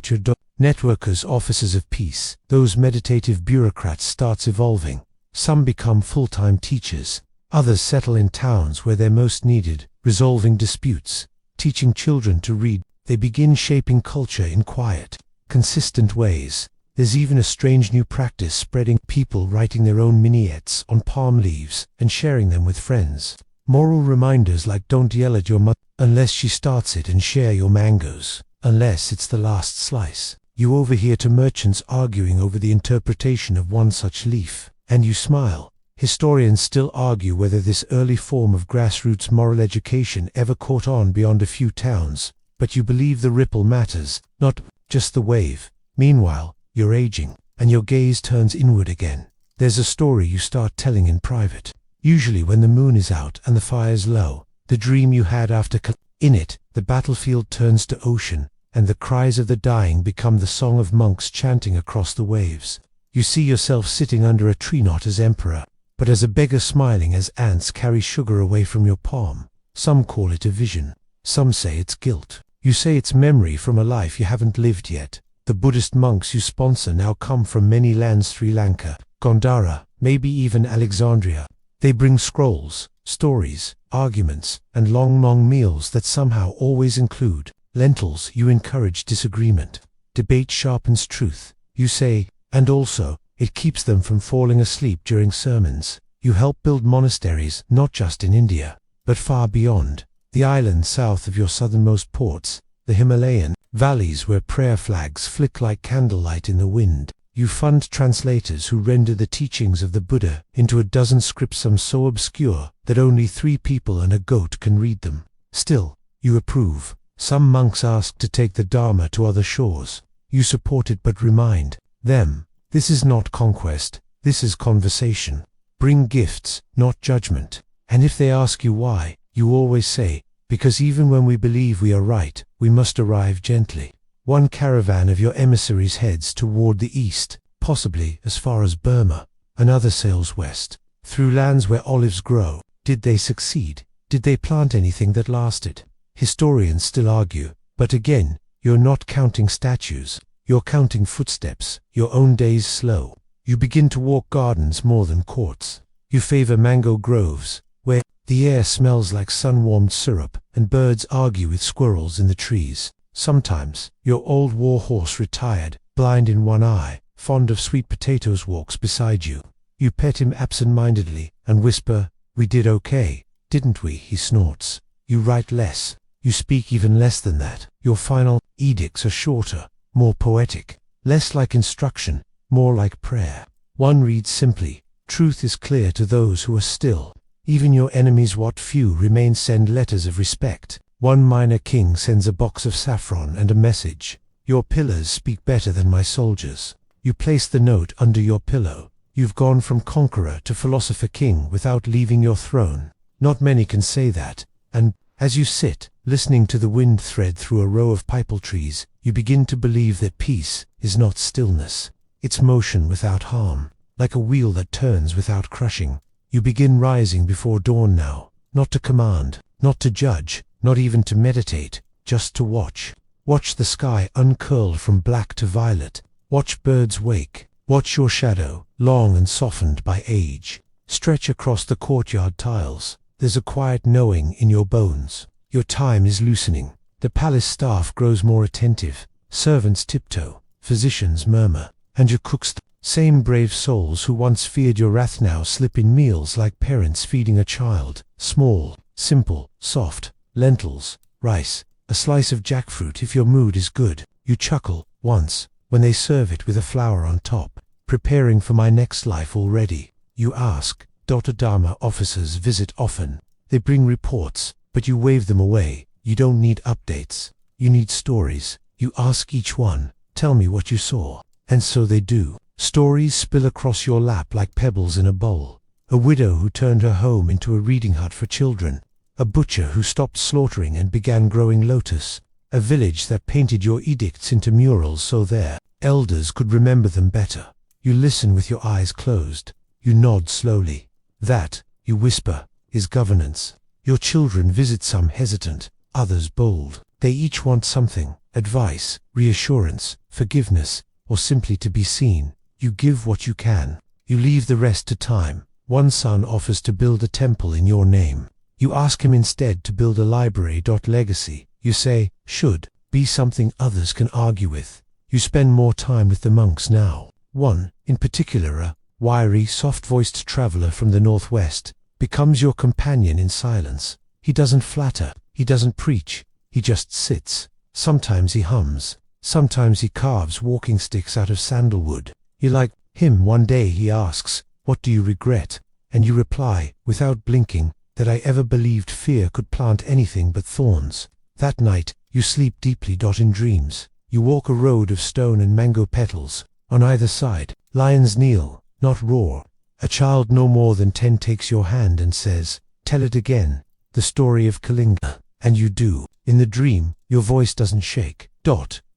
networkers, officers of peace, those meditative bureaucrats starts evolving. Some become full-time teachers. Others settle in towns where they're most needed, resolving disputes, teaching children to read. They begin shaping culture in quiet, consistent ways. There's even a strange new practice spreading, people writing their own vignettes on palm leaves and sharing them with friends. Moral reminders like don't yell at your mother unless she starts it, and share your mangoes unless it's the last slice. You overhear two merchants arguing over the interpretation of one such leaf, and you smile. Historians still argue whether this early form of grassroots moral education ever caught on beyond a few towns, but you believe the ripple matters, not just the wave. Meanwhile, you're aging, and your gaze turns inward again. There's a story you start telling in private, usually when the moon is out and the fire's low. The dream you had after in it, the battlefield turns to ocean, and the cries of the dying become the song of monks chanting across the waves. You see yourself sitting under a tree, not as emperor, but as a beggar, smiling as ants carry sugar away from your palm. Some call it a vision. Some say it's guilt. You say it's memory from a life you haven't lived yet. The Buddhist monks you sponsor now come from many lands: Sri Lanka, Gondara, maybe even Alexandria. They bring scrolls, stories, arguments, and long meals that somehow always include lentils. You encourage disagreement. Debate sharpens truth, you say, and also, it keeps them from falling asleep during sermons. You help build monasteries, not just in India, but far beyond. The islands south of your southernmost ports, the Himalayan valleys where prayer flags flick like candlelight in the wind. You fund translators who render the teachings of the Buddha into a dozen scripts, some so obscure that only 3 people and a goat can read them. Still, you approve. Some monks ask to take the Dharma to other shores. You support it but remind them, this is not conquest, this is conversation. Bring gifts, not judgment. And if they ask you why, you always say, because even when we believe we are right, we must arrive gently. One caravan of your emissaries heads toward the east, possibly as far as Burma. Another sails west, through lands where olives grow, Did they succeed? Did they plant anything that lasted? Historians still argue, but again, you're not counting statues. You're counting footsteps, your own days slow. You begin to walk gardens more than courts. You favor mango groves, where the air smells like sun-warmed syrup and birds argue with squirrels in the trees. Sometimes, your old war horse retired, blind in one eye, fond of sweet potatoes, walks beside you. You pet him absent-mindedly and whisper, "We did okay, didn't we?" He snorts. You write less. You speak even less than that. Your final edicts are shorter, more poetic, less like instruction, more like prayer. One reads simply, "Truth is clear to those who are still. Even your enemies, what few remain, send letters of respect." One minor king sends a box of saffron and a message. "Your pillars speak better than my soldiers." You place the note under your pillow. You've gone from conqueror to philosopher king without leaving your throne. Not many can say that, and as you sit, listening to the wind thread through a row of pipal trees, you begin to believe that peace is not stillness. It's motion without harm, like a wheel that turns without crushing. You begin rising before dawn now, not to command, not to judge, not even to meditate, just to watch. Watch the sky uncurl from black to violet. Watch birds wake. Watch your shadow, long and softened by age, stretch across the courtyard tiles. There's a quiet knowing in your bones. Your time is loosening. The palace staff grows more attentive. Servants tiptoe, physicians murmur, and your cooks, the same brave souls who once feared your wrath, now slip in meals like parents feeding a child. Small, simple, soft, lentils, rice, a slice of jackfruit if your mood is good. You chuckle once when they serve it with a flower on top. Preparing for my next life already. You ask. Dharma officers visit often. They bring reports, but you wave them away. You don't need updates. You need stories. You ask each one, "Tell me what you saw." And so they do. Stories spill across your lap like pebbles in a bowl. A widow who turned her home into a reading hut for children. A butcher who stopped slaughtering and began growing lotus. A village that painted your edicts into murals so their elders could remember them better. You listen with your eyes closed. You nod slowly. That, you whisper, is governance. Your children visit, some hesitant, others bold. They each want something: advice, reassurance, forgiveness, or simply to be seen. You give what you can. You leave the rest to time. One son offers to build a temple in your name. You ask him instead to build a library. Legacy, you say, should be something others can argue with. You spend more time with the monks now. One, in particular, a wiry, soft-voiced traveler from the northwest, becomes your companion in silence. He doesn't flatter, he doesn't preach, he just sits. Sometimes he hums, sometimes he carves walking sticks out of sandalwood. You like him. One day he asks, "What do you regret?" And you reply, without blinking, that I ever believed fear could plant anything but thorns. That night, you sleep deeply. In dreams, you walk a road of stone and mango petals. On either side, lions kneel, not roar. A child no more than 10 takes your hand and says, "Tell it again, the story of Kalinga." And you do. In the dream, your voice doesn't shake.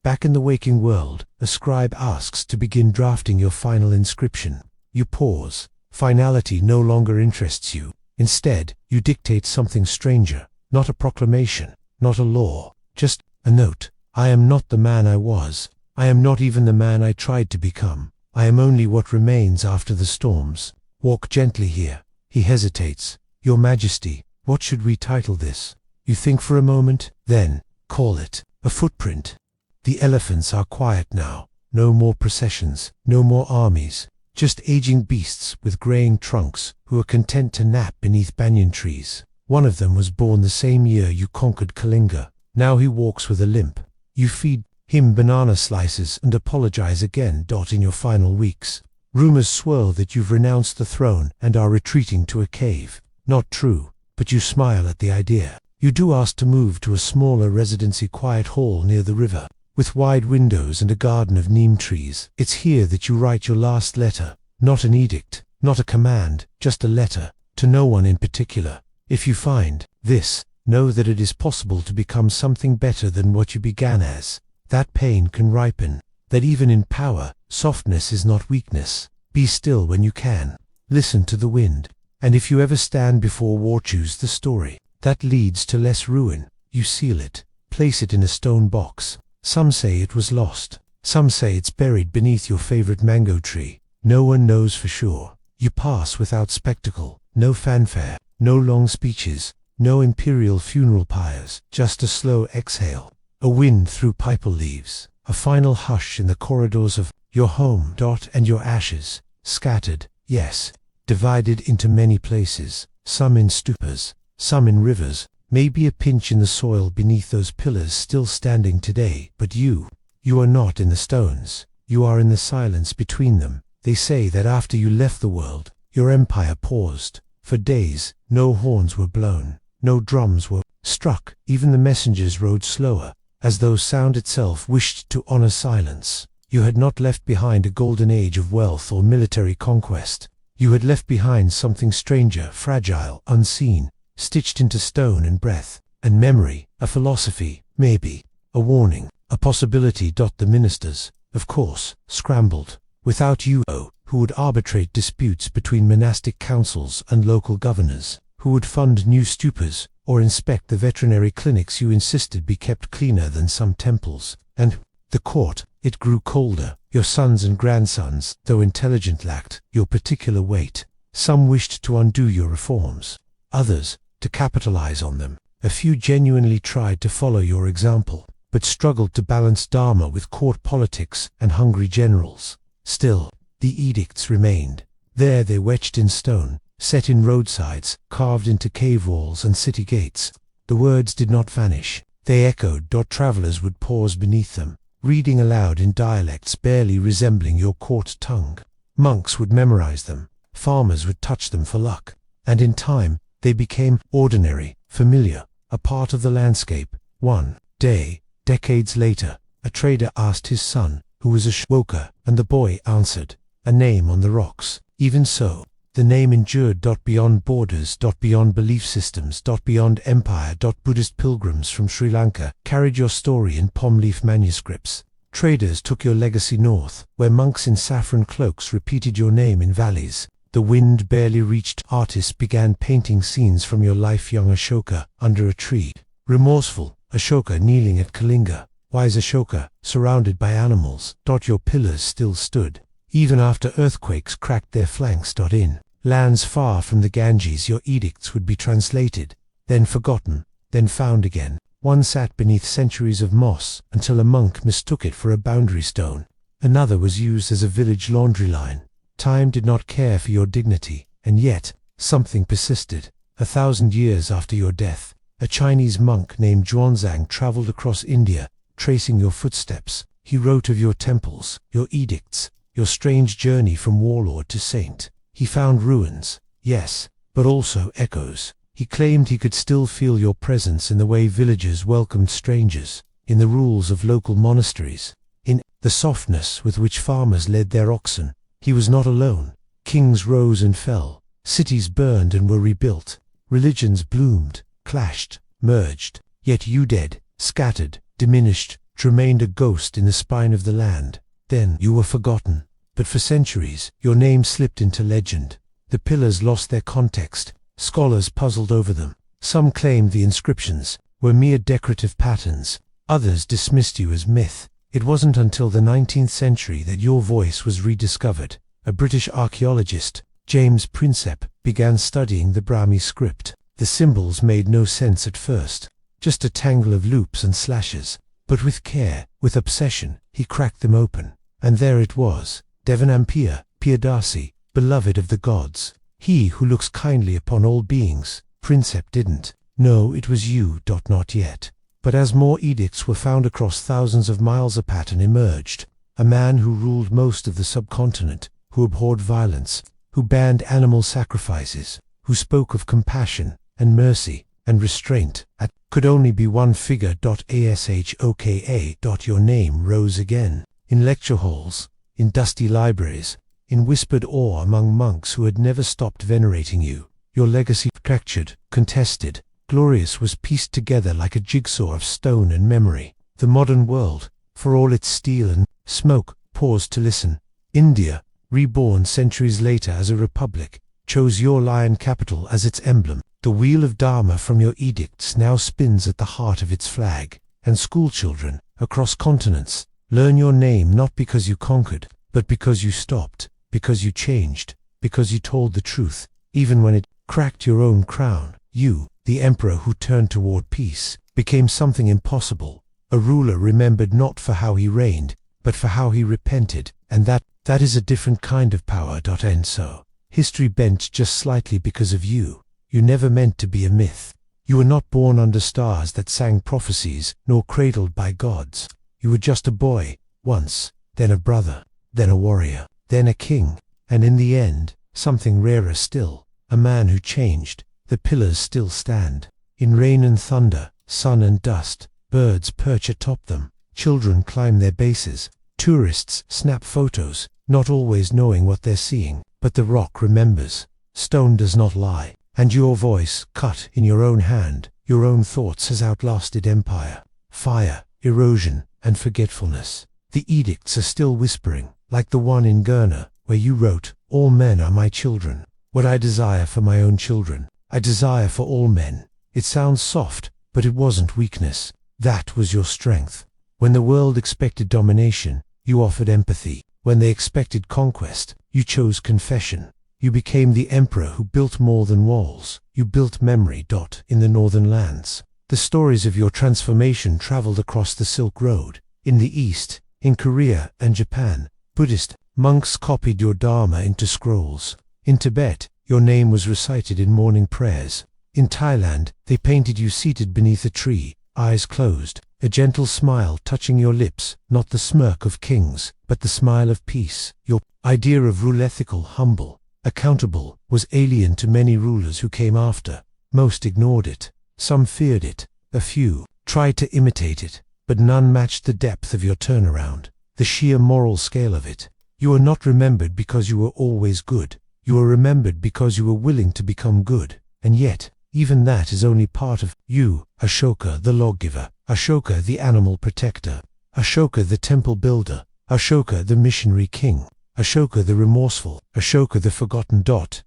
Back in the waking world, a scribe asks to begin drafting your final inscription. You pause. Finality no longer interests you. Instead, you dictate something stranger. Not a proclamation, not a law, just a note. I am not the man I was. I am not even the man I tried to become. I am only what remains after the storms. Walk gently here. He hesitates. Your Majesty, what should we title this? You think for a moment, then call it a footprint. The elephants are quiet now. No more processions, no more armies. Just aging beasts with graying trunks who are content to nap beneath banyan trees. One of them was born the same year you conquered Kalinga. Now he walks with a limp. You feed him banana slices and apologize again. In your final weeks, rumors swirl that you've renounced the throne and are retreating to a cave. Not true, but you smile at the idea. You do ask to move to a smaller residency, quiet hall near the river, with wide windows and a garden of neem trees. It's here that you write your last letter. Not an edict, not a command, just a letter, to no one in particular. If you find this, know that it is possible to become something better than what you began as. That pain can ripen. That even in power, softness is not weakness. Be still when you can. Listen to the wind. And if you ever stand before war, choose the story that leads to less ruin. You seal it, place it in a stone box. Some say it was lost. Some say it's buried beneath your favorite mango tree. No one knows for sure. You pass without spectacle, no fanfare, no long speeches, no imperial funeral pyres, just a slow exhale, a wind through pipal leaves, a final hush in the corridors of your home. And your ashes, scattered, yes, divided into many places, some in stupas, some in rivers, maybe a pinch in the soil beneath those pillars still standing today. But you are not in the stones, you are in the silence between them. They say that after you left the world, your empire paused. For days, no horns were blown, no drums were struck, even the messengers rode slower, as though sound itself wished to honor silence. You had not left behind a golden age of wealth or military conquest. You had left behind something stranger, fragile, unseen, stitched into stone and breath, and memory, a philosophy, maybe, a warning, a possibility. The ministers, of course, scrambled. Without you, who would arbitrate disputes between monastic councils and local governors, who would fund new stupas, or inspect the veterinary clinics you insisted be kept cleaner than some temples. And the court, it grew colder. Your sons and grandsons, though intelligent, lacked your particular weight. Some wished to undo your reforms, others to capitalize on them. A few genuinely tried to follow your example, but struggled to balance dharma with court politics and hungry generals. Still, the edicts remained. There they wetched in stone, set in roadsides, carved into cave walls and city gates. The words did not vanish. They echoed. Travelers would pause beneath them, reading aloud in dialects barely resembling your court tongue. Monks would memorize them. Farmers would touch them for luck. And in time, they became ordinary, familiar, a part of the landscape. One day, decades later, a trader asked his son, who was Ashoka, and the boy answered, a name on the rocks. Even so, the name endured. Beyond borders, beyond belief systems, beyond empire. Buddhist pilgrims from Sri Lanka carried your story in palm leaf manuscripts. Traders took your legacy north, where monks in saffron cloaks repeated your name in valleys. The wind barely reached. Artists began painting scenes from your life. Young Ashoka, under a tree. Remorseful, Ashoka kneeling at Kalinga. Wise Ashoka, surrounded by animals. Your pillars still stood, even after earthquakes cracked their flanks. In lands far from the Ganges, your edicts would be translated, then forgotten, then found again. One sat beneath centuries of moss until a monk mistook it for a boundary stone. Another was used as a village laundry line. Time did not care for your dignity, and yet something persisted. 1,000 years after your death, a Chinese monk named Zhuangzang traveled across India, tracing your footsteps. He wrote of your temples, your edicts, your strange journey from warlord to saint. He found ruins, yes, but also echoes. He claimed he could still feel your presence in the way villagers welcomed strangers, in the rules of local monasteries, in the softness with which farmers led their oxen. He was not alone. Kings rose and fell, cities burned and were rebuilt, religions bloomed, clashed, merged, yet you, dead, scattered, diminished, remained a ghost in the spine of the land. Then you were forgotten, but for centuries your name slipped into legend. The pillars lost their context. Scholars puzzled over them. Some claimed the inscriptions were mere decorative patterns. Others dismissed you as myth. It wasn't until the 19th century that your voice was rediscovered. A British archaeologist, James Prinsep, began studying the Brahmi script. The symbols made no sense at first, just a tangle of loops and slashes. But with care, with obsession, he cracked them open. And there it was, Devanampiya, Piyadasi, beloved of the gods. He who looks kindly upon all beings. Prinsep didn't. No, it was you. Not yet. But as more edicts were found across thousands of miles, a pattern emerged. A man who ruled most of the subcontinent, who abhorred violence, who banned animal sacrifices, who spoke of compassion and mercy and restraint, could only be one figure. Ashoka. Your name rose again, in lecture halls, in dusty libraries, in whispered awe among monks who had never stopped venerating you. Your legacy, fractured, contested, glorious, was pieced together like a jigsaw of stone and memory. The modern world, for all its steel and smoke, paused to listen. India, reborn centuries later as a republic, chose your lion capital as its emblem. The wheel of Dharma from your edicts now spins at the heart of its flag, and schoolchildren, across continents, learn your name not because you conquered, but because you stopped, because you changed, because you told the truth, even when it cracked your own crown. You, the emperor who turned toward peace, became something impossible, a ruler remembered not for how he reigned, but for how he repented, and that is a different kind of power. And so, history bent just slightly because of you. You never meant to be a myth. You were not born under stars that sang prophecies, nor cradled by gods. You were just a boy, once, then a brother, then a warrior, then a king, and in the end, something rarer still, a man who changed. The pillars still stand. In rain and thunder, sun and dust, birds perch atop them, children climb their bases, tourists snap photos, not always knowing what they're seeing, but the rock remembers. Stone does not lie, and your voice, cut in your own hand, your own thoughts, has outlasted empire, fire, erosion, and forgetfulness. The edicts are still whispering, like the one in Gurna, where you wrote, "All men are my children. What I desire for my own children, I desire for all men." It sounds soft, but it wasn't weakness. That was your strength. When the world expected domination, you offered empathy. When they expected conquest, you chose confession. You became the emperor who built more than walls. You built memory. In the northern lands, the stories of your transformation traveled across the Silk Road. In the East, in Korea and Japan, Buddhist monks copied your Dharma into scrolls. In Tibet, your name was recited in morning prayers. In Thailand, they painted you seated beneath a tree, eyes closed, a gentle smile touching your lips, not the smirk of kings, but the smile of peace. Your idea of rule, ethical, humble, accountable, was alien to many rulers who came after. Most ignored it. Some feared it. A few tried to imitate it, but none matched the depth of your turnaround, the sheer moral scale of it. You are not remembered because you were always good. You are remembered because you were willing to become good. And yet, even that is only part of you. Ashoka the lawgiver, Ashoka the animal protector, Ashoka the temple builder, Ashoka the missionary king, Ashoka the remorseful, Ashoka the forgotten.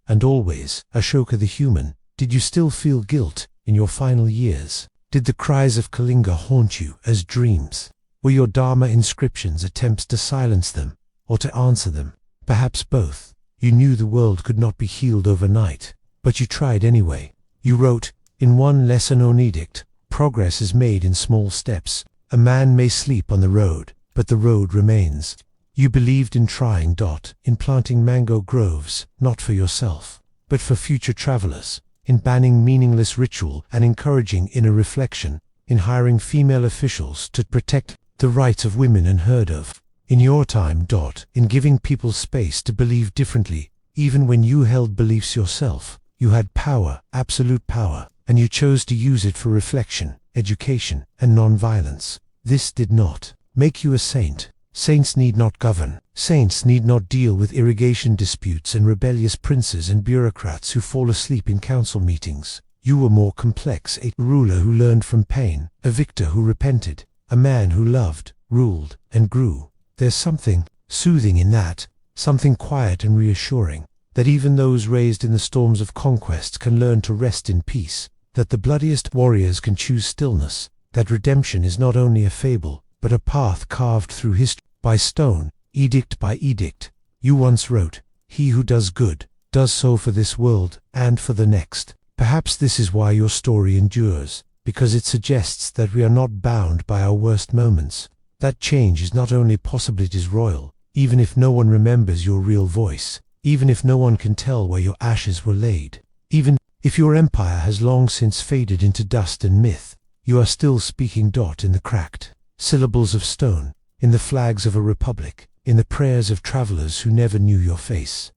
And always, Ashoka the human. Did you still feel guilt in your final years? Did the cries of Kalinga haunt you as dreams? Were your Dharma inscriptions attempts to silence them, or to answer them? Perhaps both. You knew the world could not be healed overnight, but you tried anyway. You wrote, in one lesser-known edict, progress is made in small steps. A man may sleep on the road, but the road remains. You believed in trying. In planting mango groves, not for yourself, but for future travelers. In banning meaningless ritual and encouraging inner reflection. In hiring female officials to protect the rights of women unheard of. In your time. In giving people space to believe differently, even when you held beliefs yourself. You had power, absolute power, and you chose to use it for reflection, education, and non-violence. This did not make you a saint. Saints need not govern. Saints need not deal with irrigation disputes and rebellious princes and bureaucrats who fall asleep in council meetings. You were more complex, a ruler who learned from pain, a victor who repented, a man who loved, ruled, and grew. There's something soothing in that, something quiet and reassuring, that even those raised in the storms of conquest can learn to rest in peace, that the bloodiest warriors can choose stillness, that redemption is not only a fable, but a path carved through history by stone, edict by edict. You once wrote, "He who does good, does so for this world and for the next." Perhaps this is why your story endures, because it suggests that we are not bound by our worst moments. That change is not only possible, it is royal, even if no one remembers your real voice. Even if no one can tell where your ashes were laid, even if your empire has long since faded into dust and myth, you are still speaking. In the cracked syllables of stone, in the flags of a republic, in the prayers of travelers who never knew your face,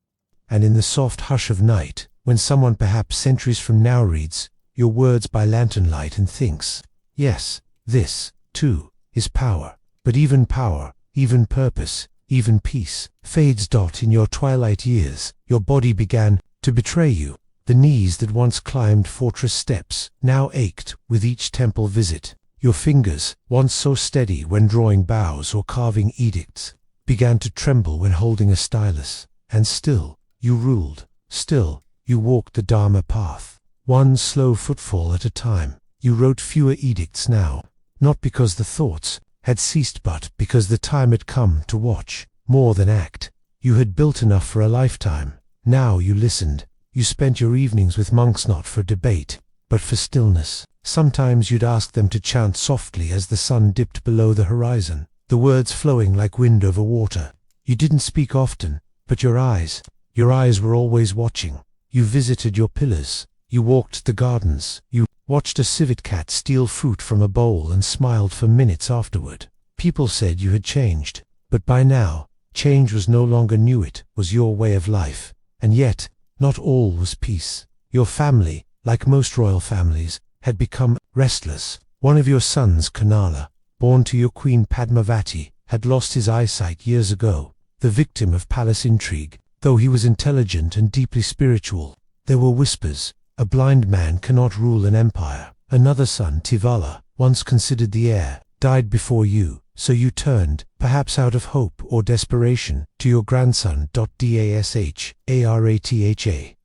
and in the soft hush of night, when someone perhaps centuries from now reads your words by lantern light and thinks, yes, this, too, is power. But even power, even purpose, even peace, fades. In your twilight years, your body began to betray you. The knees that once climbed fortress steps now ached with each temple visit. Your fingers, once so steady when drawing vows or carving edicts, began to tremble when holding a stylus. And still, you ruled. Still, You walked the Dharma path, one slow footfall at a time. You wrote fewer edicts now, not because the thoughts had ceased but because the time had come to watch, more than act. You had built enough for a lifetime. Now you listened. You spent your evenings with monks not for debate, but for stillness. Sometimes you'd ask them to chant softly as the sun dipped below the horizon, the words flowing like wind over water. You didn't speak often, but your eyes were always watching. You visited your pillars. You walked the gardens. You watched a civet cat steal fruit from a bowl and smiled for minutes afterward. People said you had changed, but by now, change was no longer new. It was your way of life. And yet, not all was peace. Your family, like most royal families, had become restless. One of your sons, Kanala, born to your queen Padmavati, had lost his eyesight years ago, the victim of palace intrigue. Though he was intelligent and deeply spiritual, there were whispers. A blind man cannot rule an empire. Another son, Tivala, once considered the heir, died before you, so you turned, perhaps out of hope or desperation, to your grandson. Dasharatha.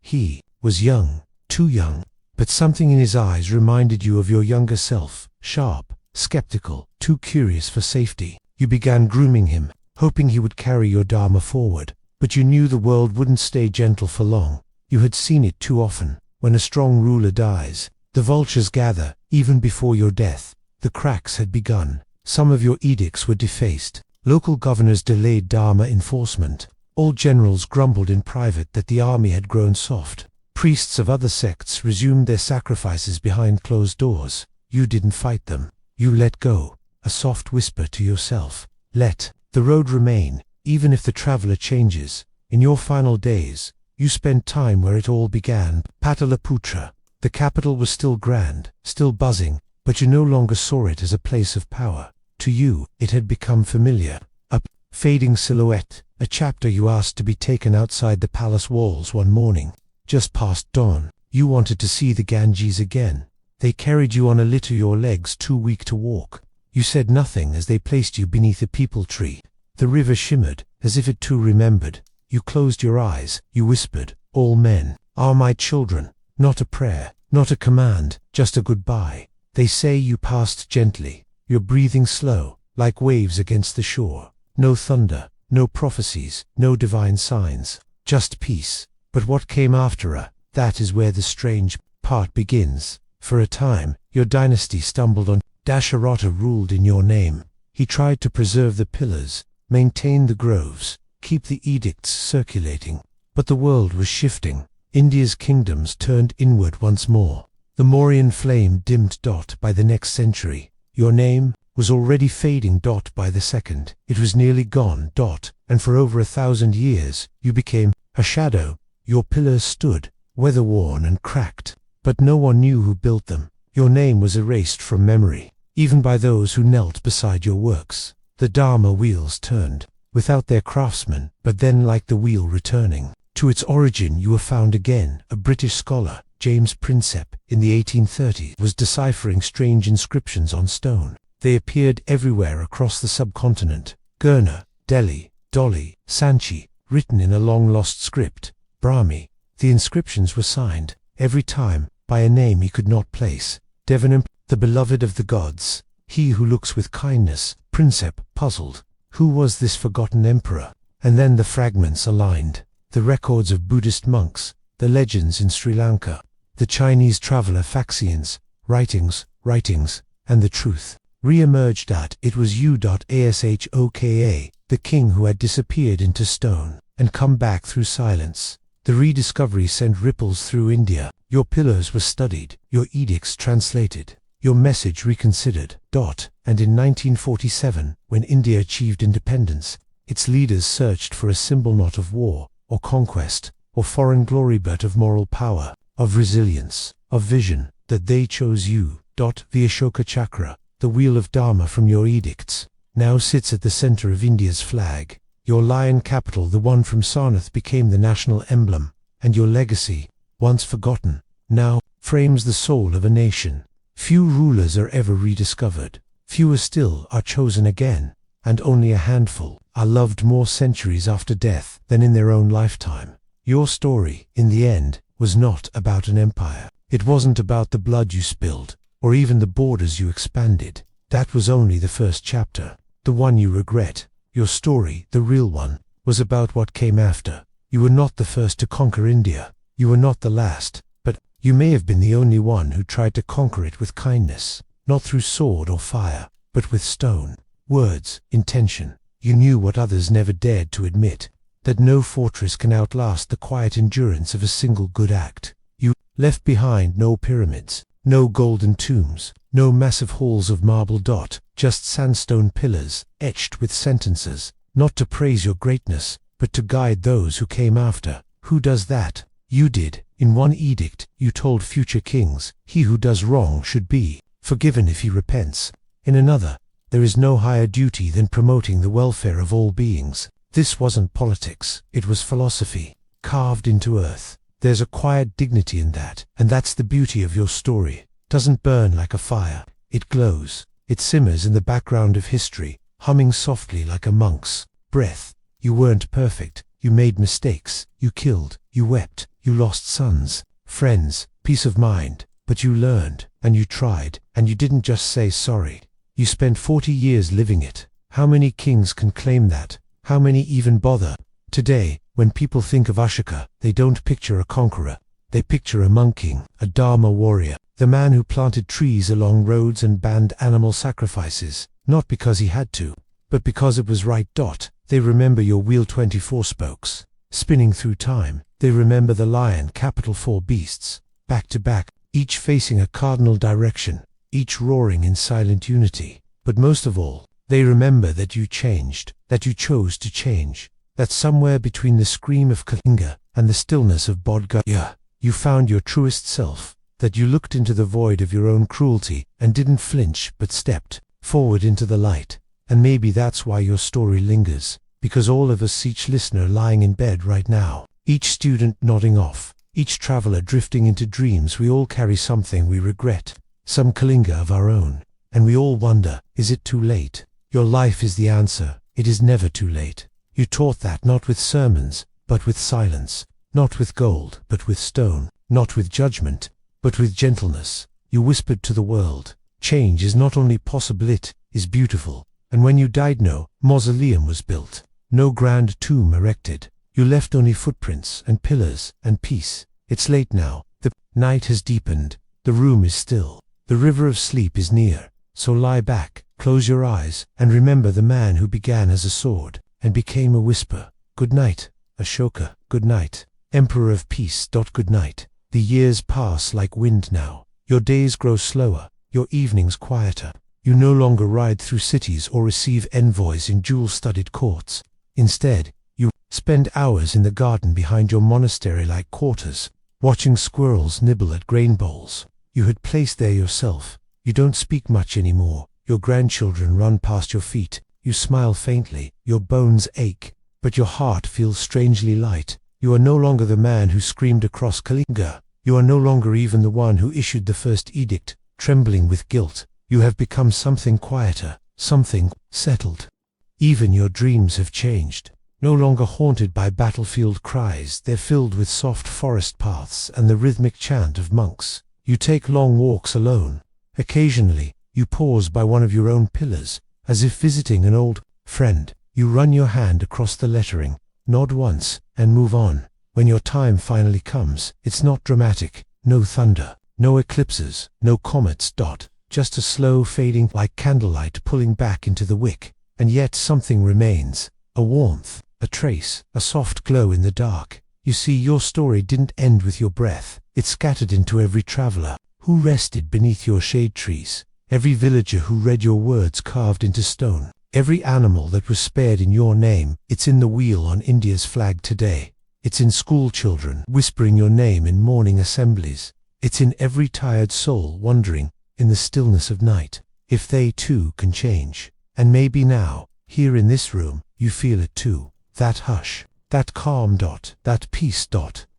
He was young, too young, but something in his eyes reminded you of your younger self, sharp, skeptical, too curious for safety. You began grooming him, hoping he would carry your Dharma forward, but you knew the world wouldn't stay gentle for long. You had seen it too often. When a strong ruler dies, the vultures gather, even before your death. The cracks had begun. Some of your edicts were defaced. Local governors delayed Dharma enforcement. Old generals grumbled in private that the army had grown soft. Priests of other sects resumed their sacrifices behind closed doors. You didn't fight them. You let go, a soft whisper to yourself. Let the road remain, even if the traveler changes. In your final days, you spent time where it all began, Pataliputra. The capital was still grand, still buzzing, but you no longer saw it as a place of power. To you, it had become familiar. A fading silhouette, a chapter you asked to be taken outside the palace walls one morning. Just past dawn, you wanted to see the Ganges again. They carried you on a litter, your legs too weak to walk. You said nothing as they placed you beneath a peepal tree. The river shimmered, as if it too remembered. You closed your eyes, you whispered, "All men are my children." Not a prayer, not a command, just a goodbye. They say you passed gently, your breathing slow, like waves against the shore. No thunder, no prophecies, no divine signs, just peace. But what came after that is where the strange part begins. For a time, your dynasty stumbled on. Dasharatha ruled in your name. He tried to preserve the pillars, maintain the groves, keep the edicts circulating. But the world was shifting. India's kingdoms turned inward once more. The Mauryan flame dimmed. By the next century, your name was already fading. By the second, it was nearly gone. And for over 1,000 years, you became a shadow. Your pillars stood, weather-worn and cracked, but no one knew who built them. Your name was erased from memory, even by those who knelt beside your works. The Dharma wheels turned, without their craftsmen, but then like the wheel returning to its origin, you were found again. A British scholar, James Prinsep, in the 1830s, was deciphering strange inscriptions on stone. They appeared everywhere across the subcontinent. Gurna, Delhi, Dolly, Sanchi, written in a long-lost script. Brahmi. The inscriptions were signed, every time, by a name he could not place. Devanam, the beloved of the gods, he who looks with kindness. Prinsep, puzzled. Who was this forgotten emperor? And then the fragments aligned. The records of Buddhist monks, the legends in Sri Lanka, the Chinese traveler Faxian's writings, and the truth re-emerged that it was you. Ashoka, the king who had disappeared into stone and come back through silence. The rediscovery sent ripples through India. Your pillars were studied, your edicts translated, your message reconsidered. And in 1947, when India achieved independence, its leaders searched for a symbol not of war or conquest or foreign glory but of moral power, of resilience, of vision. That they chose you. The Ashoka chakra, the wheel of Dharma from your edicts, now sits at the center of India's flag. Your lion capital, the one from Sarnath, became the national emblem, and your legacy, once forgotten, now frames the soul of a nation. Few rulers are ever rediscovered. Fewer still are chosen again, and only a handful are loved more centuries after death than in their own lifetime. Your story, in the end, was not about an empire. It wasn't about the blood you spilled, or even the borders you expanded. That was only the first chapter. The one you regret. Your story, the real one, was about what came after. You were not the first to conquer India. You were not the last, but you may have been the only one who tried to conquer it with kindness, not through sword or fire, but with stone, words, intention. You knew what others never dared to admit, that no fortress can outlast the quiet endurance of a single good act. You left behind no pyramids, no golden tombs, no massive halls of marble, just sandstone pillars, etched with sentences, not to praise your greatness, but to guide those who came after. Who does that? You did. In one edict, you told future kings, he who does wrong should be forgiven if he repents. In another, there is no higher duty than promoting the welfare of all beings. This wasn't politics, it was philosophy, carved into earth. There's a quiet dignity in that, and that's the beauty of your story. Doesn't burn like a fire, it glows. It simmers in the background of history, humming softly like a monk's breath. You weren't perfect, you made mistakes, you killed, you wept, you lost sons, friends, peace of mind, but you learned, and you tried, and you didn't just say sorry. You spent 40 years living it. How many kings can claim that? How many even bother? Today, when people think of Ashoka, they don't picture a conqueror. They picture a monk king, a Dharma warrior, the man who planted trees along roads and banned animal sacrifices, not because he had to, but because it was right. They remember your wheel 24 spokes, spinning through time. They remember the lion, capital 4 beasts, back to back, each facing a cardinal direction, each roaring in silent unity. But most of all, they remember that you changed, that you chose to change, that somewhere between the scream of Kalinga and the stillness of Bodh Gaya, you found your truest self, that you looked into the void of your own cruelty and didn't flinch but stepped forward into the light. And maybe that's why your story lingers, because all of us, each listener lying in bed right now, each student nodding off, each traveler drifting into dreams, we all carry something we regret, some Kalinga of our own, and we all wonder, is it too late? Your life is the answer. It is never too late. You taught that not with sermons, but with silence, not with gold, but with stone, not with judgment, but with gentleness. You whispered to the world, change is not only possible, it is beautiful. And when you died, no mausoleum was built, no grand tomb erected. You left only footprints and pillars and peace. It's late now. The night has deepened. The room is still. The river of sleep is near. So lie back, close your eyes, and remember the man who began as a sword and became a whisper. Good night, Ashoka. Good night, Emperor of Peace. Good night. The years pass like wind now. Your days grow slower, your evenings quieter. You no longer ride through cities or receive envoys in jewel-studded courts. Instead, you spend hours in the garden behind your monastery-like quarters, watching squirrels nibble at grain bowls you had placed there yourself. You don't speak much anymore. Your grandchildren run past your feet. You smile faintly. Your bones ache, but your heart feels strangely light. You are no longer the man who screamed across Kalinga. You are no longer even the one who issued the first edict, trembling with guilt. You have become something quieter, something settled. Even your dreams have changed. No longer haunted by battlefield cries, they're filled with soft forest paths and the rhythmic chant of monks. You take long walks alone. Occasionally, you pause by one of your own pillars, as if visiting an old friend. You run your hand across the lettering, nod once, and move on. When your time finally comes, it's not dramatic. No thunder, no eclipses, no comets. Just a slow fading like candlelight pulling back into the wick. And yet something remains. A warmth, a trace, a soft glow in the dark. You see, your story didn't end with your breath. It scattered into every traveler who rested beneath your shade trees, every villager who read your words carved into stone, every animal that was spared in your name. It's in the wheel on India's flag today. It's in school children whispering your name in morning assemblies. It's in every tired soul wondering, in the stillness of night, if they too can change. And maybe now, here in this room, you feel it too. That hush, that calm. That peace.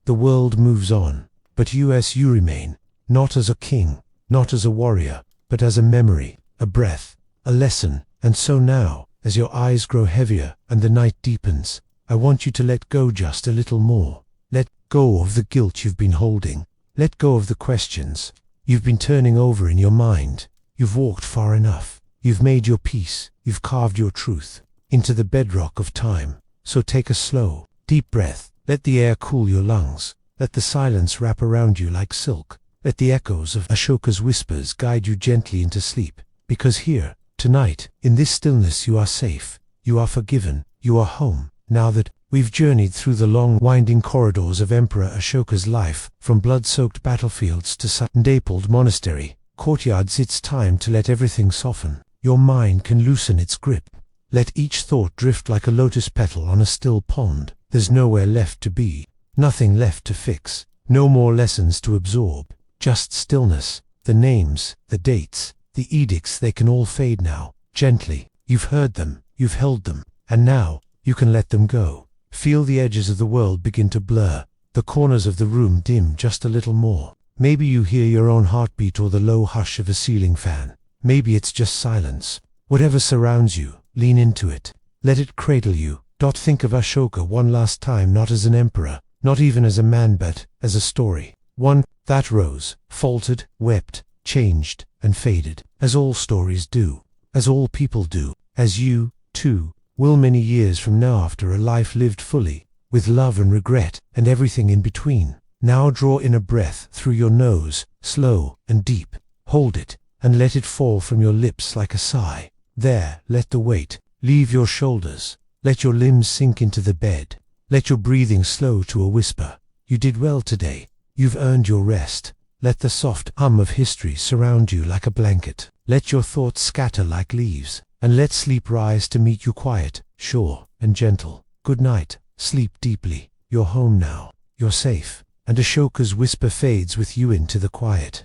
The world moves on, but you remain, not as a king, not as a warrior, but as a memory, a breath, a lesson. And so now, as your eyes grow heavier and the night deepens, I want you to let go just a little more. Let go of the guilt you've been holding. Let go of the questions you've been turning over in your mind. You've walked far enough. You've made your peace. You've carved your truth into the bedrock of time. So take a slow, deep breath. Let the air cool your lungs. Let the silence wrap around you like silk. Let the echoes of Ashoka's whispers guide you gently into sleep. Because here, tonight, in this stillness, you are safe. You are forgiven. You are home. Now that we've journeyed through the long, winding corridors of Emperor Ashoka's life, from blood-soaked battlefields to sun-dappled monastery courtyards, it's time to let everything soften. Your mind can loosen its grip. Let each thought drift like a lotus petal on a still pond. There's nowhere left to be, nothing left to fix, no more lessons to absorb, just stillness. The names, the dates, the edicts, they can all fade now, gently. You've heard them, you've held them, and now you can let them go. Feel the edges of the world begin to blur, the corners of the room dim just a little more. Maybe you hear your own heartbeat or the low hush of a ceiling fan. Maybe it's just silence. Whatever surrounds you, lean into it. Let it cradle you. Think of Ashoka one last time, not as an emperor, not even as a man, but as a story. One that rose, faltered, wept, changed, and faded, as all stories do, as all people do, as you, too, will many years from now, after a life lived fully, with love and regret, and everything in between. Now draw in a breath through your nose, slow and deep. Hold it, and let it fall from your lips like a sigh. There, let the weight leave your shoulders. Let your limbs sink into the bed. Let your breathing slow to a whisper. You did well today. You've earned your rest. Let the soft hum of history surround you like a blanket. Let your thoughts scatter like leaves, and let sleep rise to meet you, quiet, sure, and gentle. Good night. Sleep deeply. You're home now. You're safe. And Ashoka's whisper fades with you into the quiet.